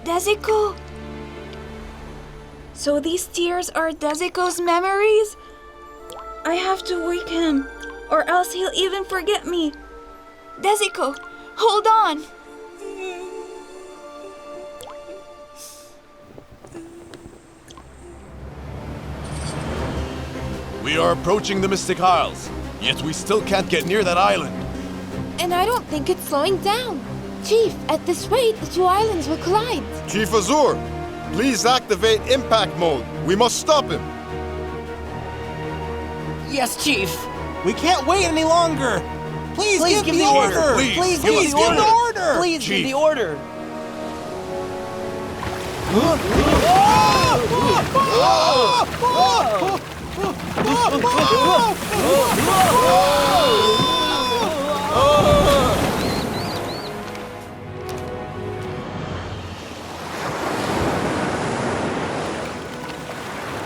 Dezico? So these tears are Dezico's memories? I have to wake him, or else he'll even forget me. Dezico, hold on! We are approaching the Mystic Isles, yet we still can't get near that island. And I don't think it's slowing down. Chief, at this rate, the two islands will collide. Chief Azure, please activate impact mode. We must stop him. Yes, Chief. We can't wait any longer. Please give the order. order. Please give the order. Please Chief. give the order.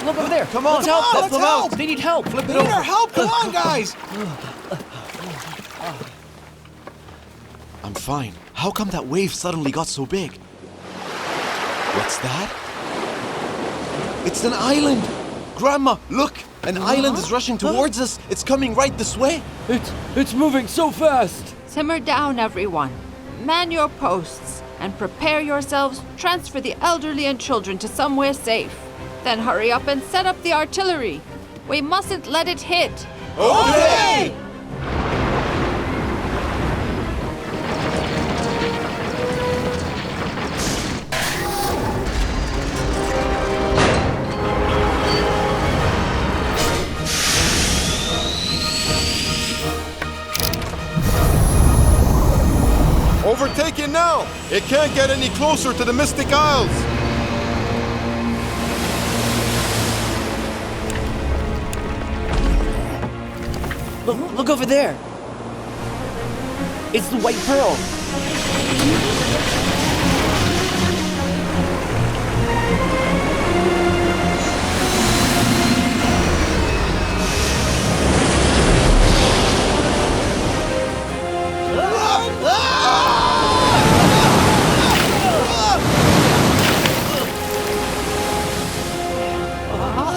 Look over there. Come on, help them out. They need help. Flip it over. Need our help. Come on, guys. I'm fine. How come that wave suddenly got so big? What's that? It's an island! Grandma, look! An island is rushing towards us. It's coming right this way. It's moving so fast. Simmer down, everyone. Man your posts and prepare yourselves to transfer the elderly and children to somewhere safe. Then hurry up and set up the artillery. We mustn't let it hit. Okay! Overtake it now! It can't get any closer to the Mystic Isles! Look over there. It's the White Pearl.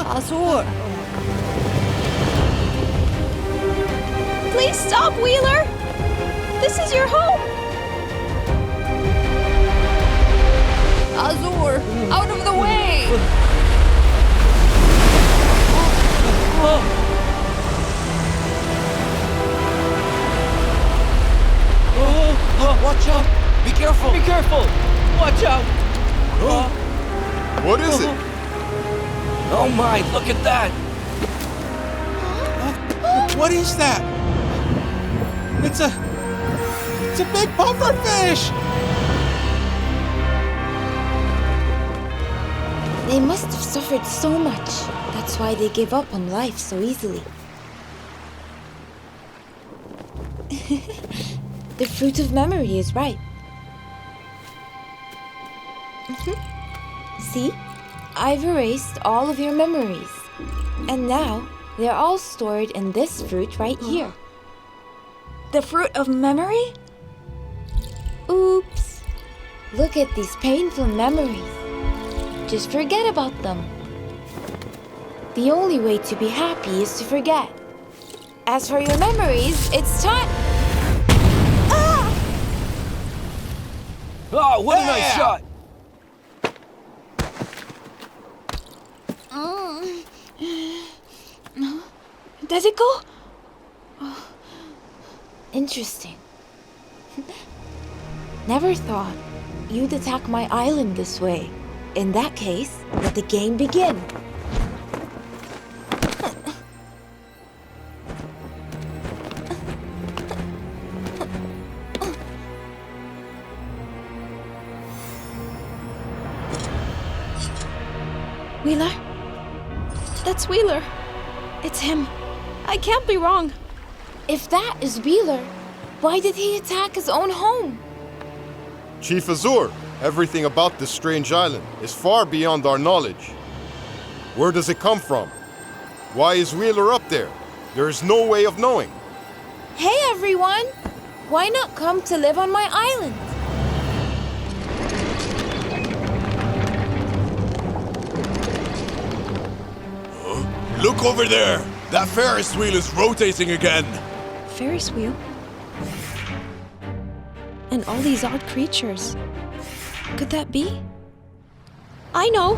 Azure! Please stop, Wheeler! This is your home! Azure! Out of the way! Watch out! Be careful! Be careful! Watch out! What is it? Oh my, look at that! What is that? It's a big pufferfish! They must have suffered so much. That's why they give up on life so easily. The fruit of memory is ripe. See? I've erased all of your memories. And now, they're all stored in this fruit right here. The fruit of memory? Oops. Look at these painful memories. Just forget about them. The only way to be happy is to forget. As for your memories, it's time... Oh, what a nice shot! Dezico? Interesting. Never thought you'd attack my island this way. In that case, let the game begin. Wheeler? That's Wheeler. It's him. I can't be wrong. If that is Wheeler, why did he attack his own home? Chief Azure, everything about this strange island is far beyond our knowledge. Where does it come from? Why is Wheeler up there? There is no way of knowing. Hey everyone! Why not come to live on my island? Look over there! That Ferris wheel is rotating again! Ferris wheel? And all these odd creatures. Could that be? I know!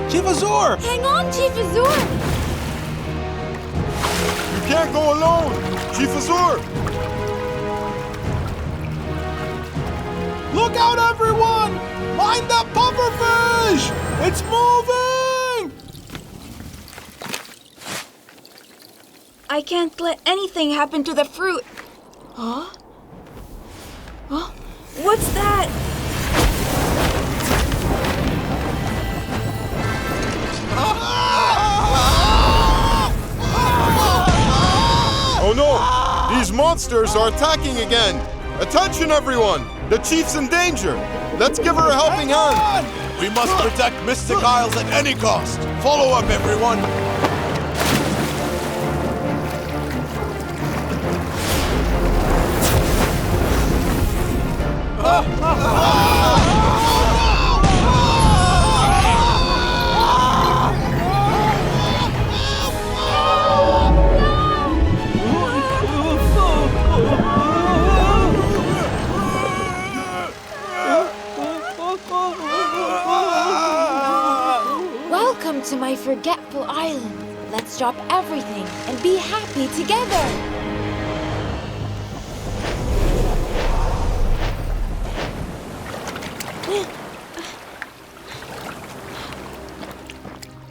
Chief Azure! Hang on, Chief Azure! You can't go alone! Chief Azure! Look out, everyone! Mind that pufferfish! It's moving! I can't let anything happen to the fruit. Huh? Huh? What's that? Oh no! These monsters are attacking again! Attention everyone! The chief's in danger! Let's give her a helping hand! We must protect Mystic Isles at any cost. Follow up, everyone. Welcome to my Forgetful Island. Let's drop everything and be happy together.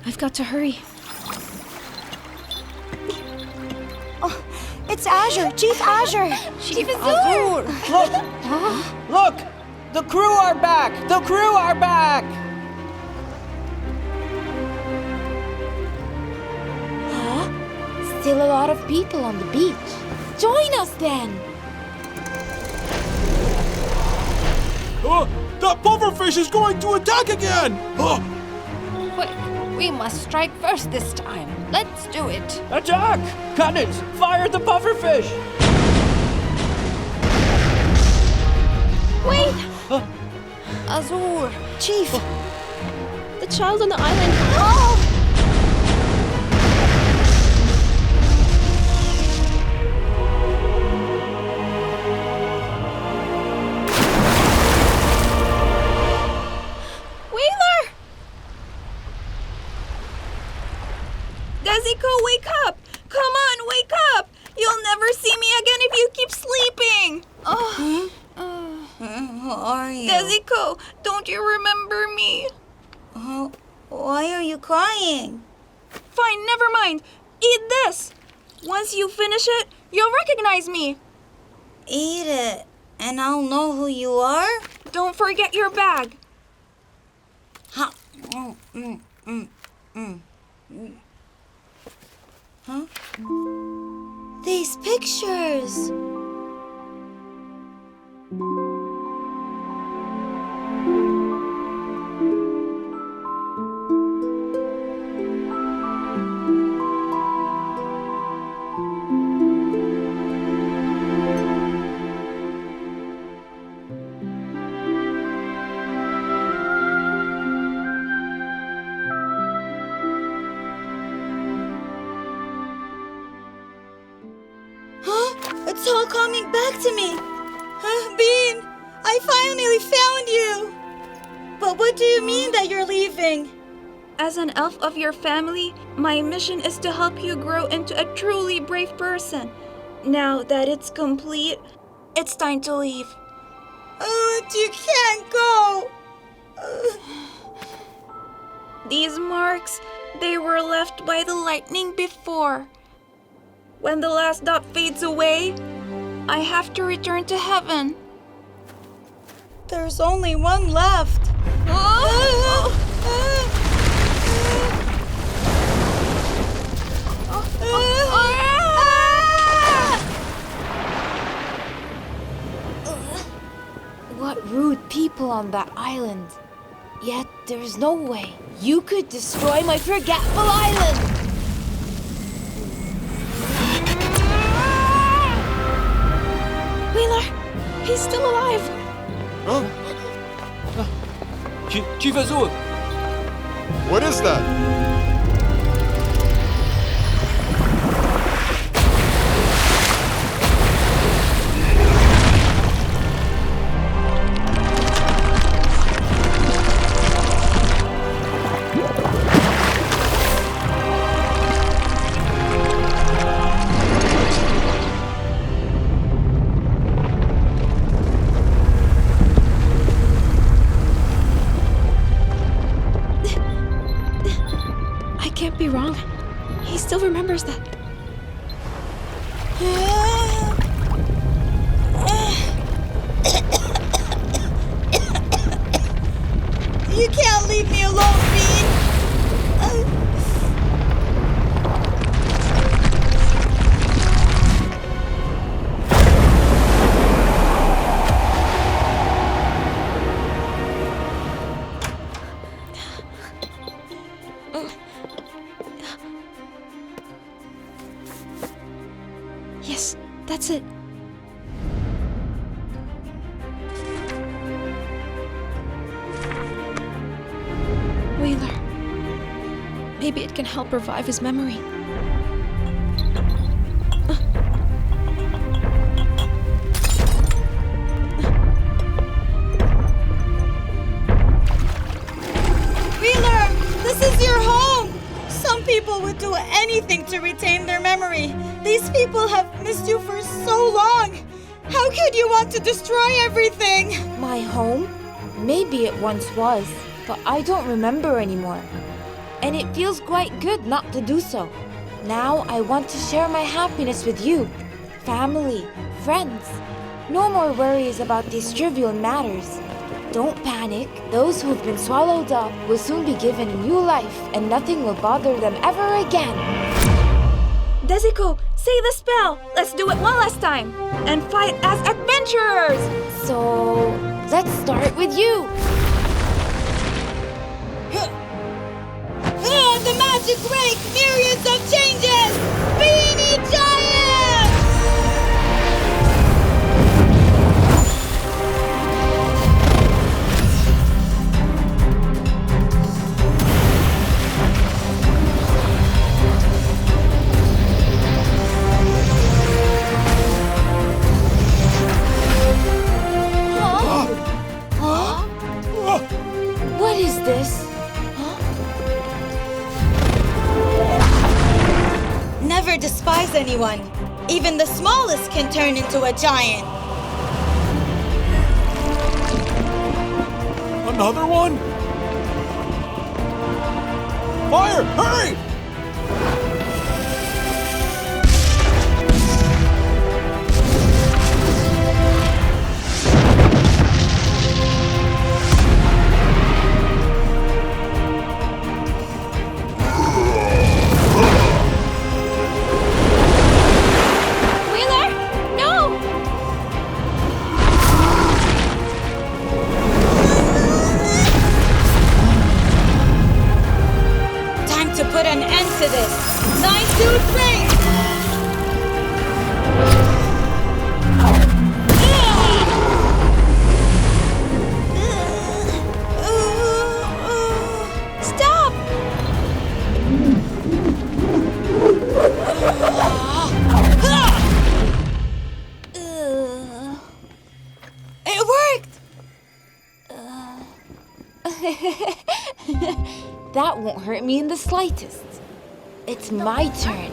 I've got to hurry. Oh, it's Azure, Chief Azure. Chief Azure. Look! Look! The crew are back! The crew are back! Huh? Still a lot of people on the beach. Join us then! That pufferfish is going to attack again! Quick, we must strike first this time. Let's do it. Attack! Cannons! Fire the pufferfish! Wait! Azure! Chief! The child on the island. Oh! Dezico, wake up! Come on, wake up! You'll never see me again if you keep sleeping! Who are you? Dezico, don't you remember me? Why are you crying? Fine, never mind. Eat this. Once you finish it, you'll recognize me. Eat it, and I'll know who you are? Don't forget your bag. Huh? These pictures! It's all coming back to me. Bean, I finally found you. But what do you mean that you're leaving? As an elf of your family, my mission is to help you grow into a truly brave person. Now that it's complete, it's time to leave. You can't go. These marks, they were left by the lightning before. When the last dot fades away, I have to return to heaven. There's only one left. What rude people on that island. Yet there's no way you could destroy my Forgetful Island. Wheeler! He's still alive! Chief Azure! What is that? Can't be wrong. He still remembers that. You can't leave me alone, Bean. Yes, that's it. Wheeler. Maybe it can help revive his memory. Wheeler, this is your home! Some people would do anything to retain their memory. These people have missed you for so long. How could you want to destroy everything? My home? Maybe it once was, but I don't remember anymore. And it feels quite good not to do so. Now I want to share my happiness with you, family, friends. No more worries about these trivial matters. Don't panic. Those who've been swallowed up will soon be given a new life, and nothing will bother them ever again. Dezico, say the spell. Let's do it one last time. And fight as adventurers. So, let's start with you. The magic break! Myriads of changes! Beanie Giant! What is this? Never despise anyone. Even the smallest can turn into a giant. Another one? Fire! Hurry! Put an end to this. 9, 2, 3. Stop! It worked! That won't hurt me in the slightest. It's my turn.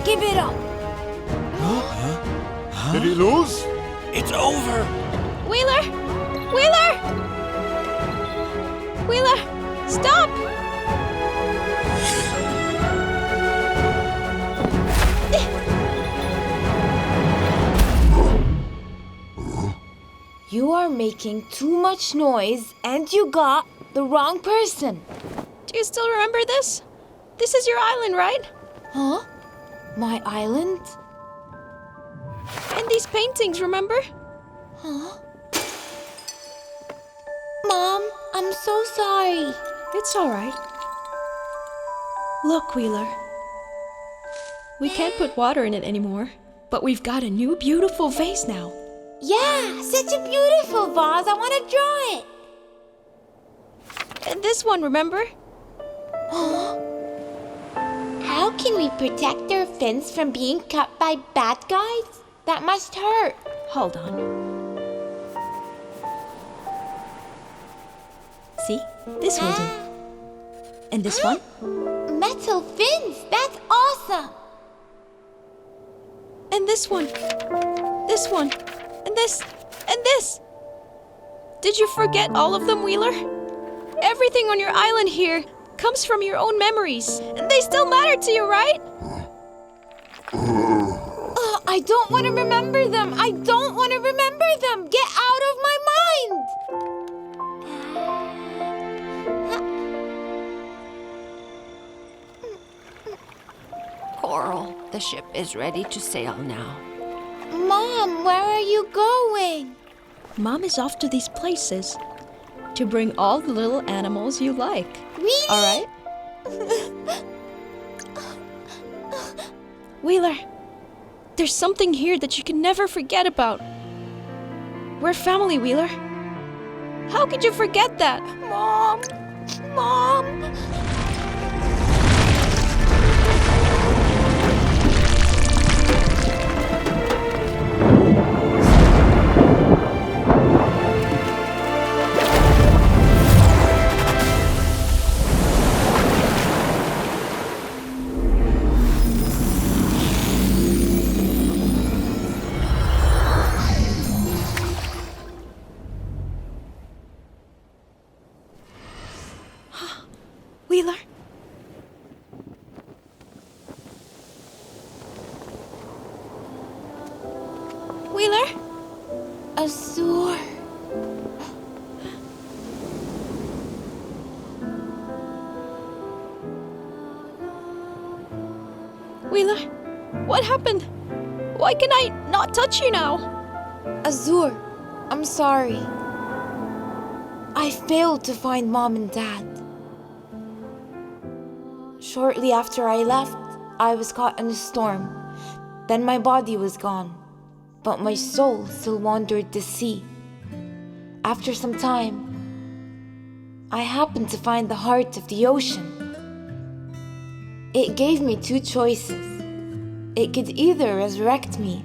Give it up. Did he lose? It's over. Wheeler! Wheeler! Wheeler! Stop! You are making too much noise and you got the wrong person. Do you still remember this? This is your island, right? Huh? My island? And these paintings, remember? Huh? Mom, I'm so sorry. It's all right. Look, Wheeler. We can't put water in it anymore, but we've got a new beautiful vase now. Yeah, such a beautiful vase. I want to draw it. And this one, remember? Huh? How can we protect our fins from being cut by bad guys? That must hurt. Hold on. See? This will do. And this one? Metal fins! That's awesome! And this one. This one. And this. And this. Did you forget all of them, Wheeler? Everything on your island here comes from your own memories. And they still matter to you, right? I I don't want to remember them. I don't want to remember them. Get out of my mind. Coral, the ship is ready to sail now. Mom, where are you going? Mom is off to these places to bring all the little animals you like. Really? All right? Wheeler, there's something here that you can never forget about. We're family, Wheeler. How could you forget that? Mom! Mom! Wheeler? Wheeler? Azure. Wheeler, what happened? Why can I not touch you now? Azure, I'm sorry. I failed to find Mom and Dad. Shortly after I left, I was caught in a storm. Then my body was gone, but my soul still wandered the sea. After some time, I happened to find the heart of the ocean. It gave me two choices. It could either resurrect me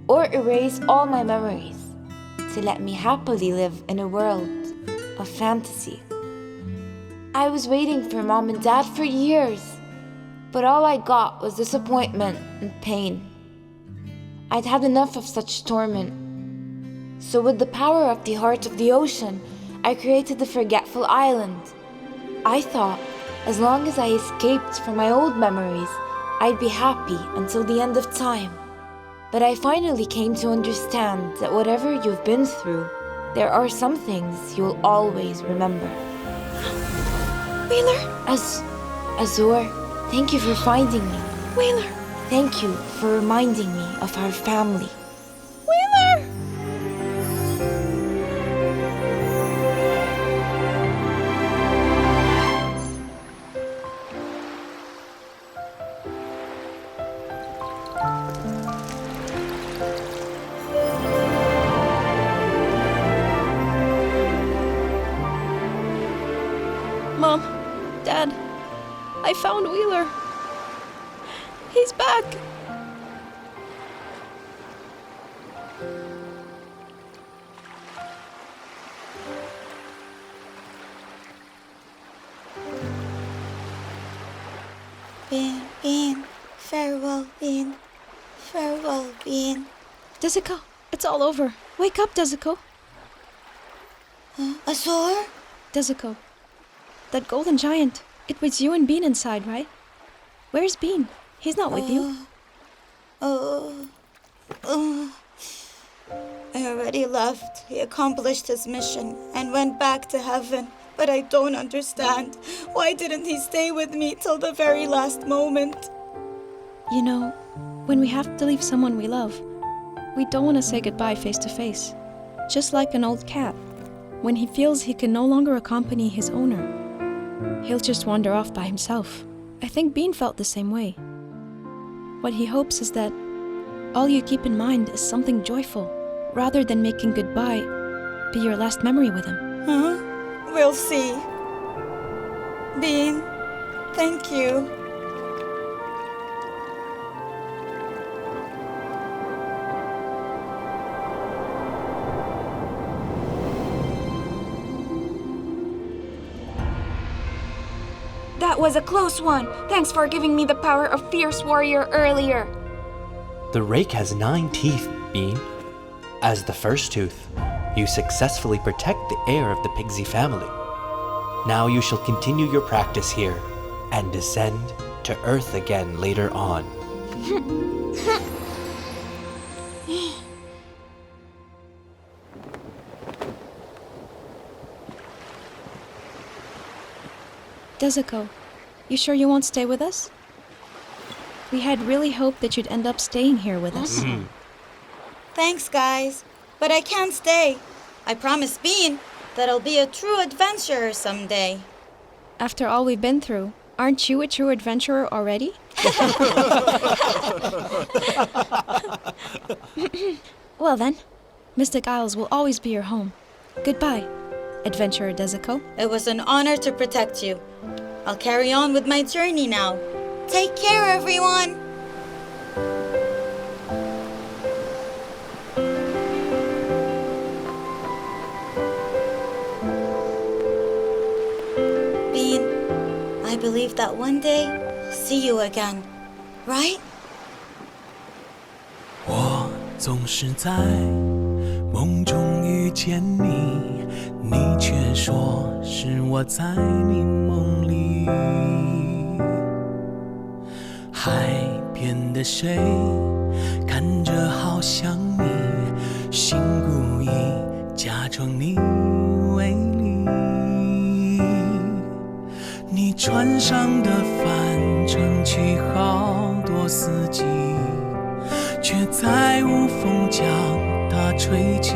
or erase all my memories to let me happily live in a world of fantasy. I was waiting for Mom and Dad for years, but all I got was disappointment and pain. I'd had enough of such torment. So with the power of the heart of the ocean, I created the Forgetful Island. I thought, as long as I escaped from my old memories, I'd be happy until the end of time. But I finally came to understand that whatever you've been through, there are some things you'll always remember. Wheeler? Azure, thank you for finding me. Wheeler? Thank you for reminding me of our family. Wheeler! Mom, Dad, I found Wheeler. He's back. Bean, farewell, Bean. Farewell, Bean. Dezico, it's all over. Wake up, Dezico. Azure? Dezico, that golden giant, it was you and Bean inside, right? Where's Bean? He's not with you. I already left. He accomplished his mission and went back to heaven. But I don't understand. Why didn't he stay with me till the very last moment? You know, when we have to leave someone we love, we don't want to say goodbye face to face. Just like an old cat. When he feels he can no longer accompany his owner, he'll just wander off by himself. I think Bean felt the same way. What he hopes is that all you keep in mind is something joyful, rather than making goodbye be your last memory with him. We'll see. Bean, thank you. That was a close one. Thanks for giving me the power of Fierce Warrior earlier. The rake has 9 teeth, Bean. As the first tooth, you successfully protect the heir of the Pigsy family. Now you shall continue your practice here and descend to Earth again later on. Dezico, you sure you won't stay with us? We had really hoped that you'd end up staying here with us. Thanks, guys, but I can't stay. I promised Bean that I'll be a true adventurer someday. After all we've been through, aren't you a true adventurer already? Well then, Mystic Isles will always be your home. Goodbye, Adventurer Dezico. It was an honor to protect you. I'll carry on with my journey now. Take care, everyone! Bean, I believe that one day I'll see you again, right? 我总是在梦中遇见你，你却说是我在你梦里。海边的水看着好像你，心故意假装你为你。你船上的帆撑起好多四季，却再无风将它吹起。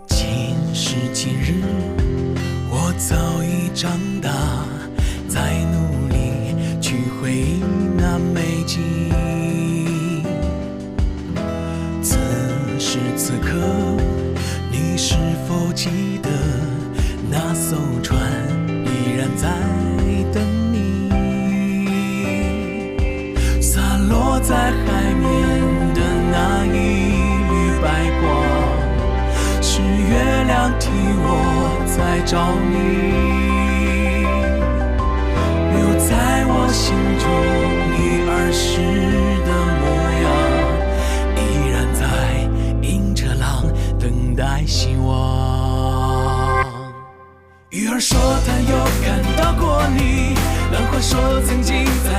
今时今日，我早已长大，在努力去回忆那美景。此时此刻，你是否记得那艘船依然在等你？洒落在海面的那一缕白光，是月亮替我在照你。留在我心中你儿时的模样，依然在迎着浪等待希望。鱼儿说他有看到过你，浪花说曾经在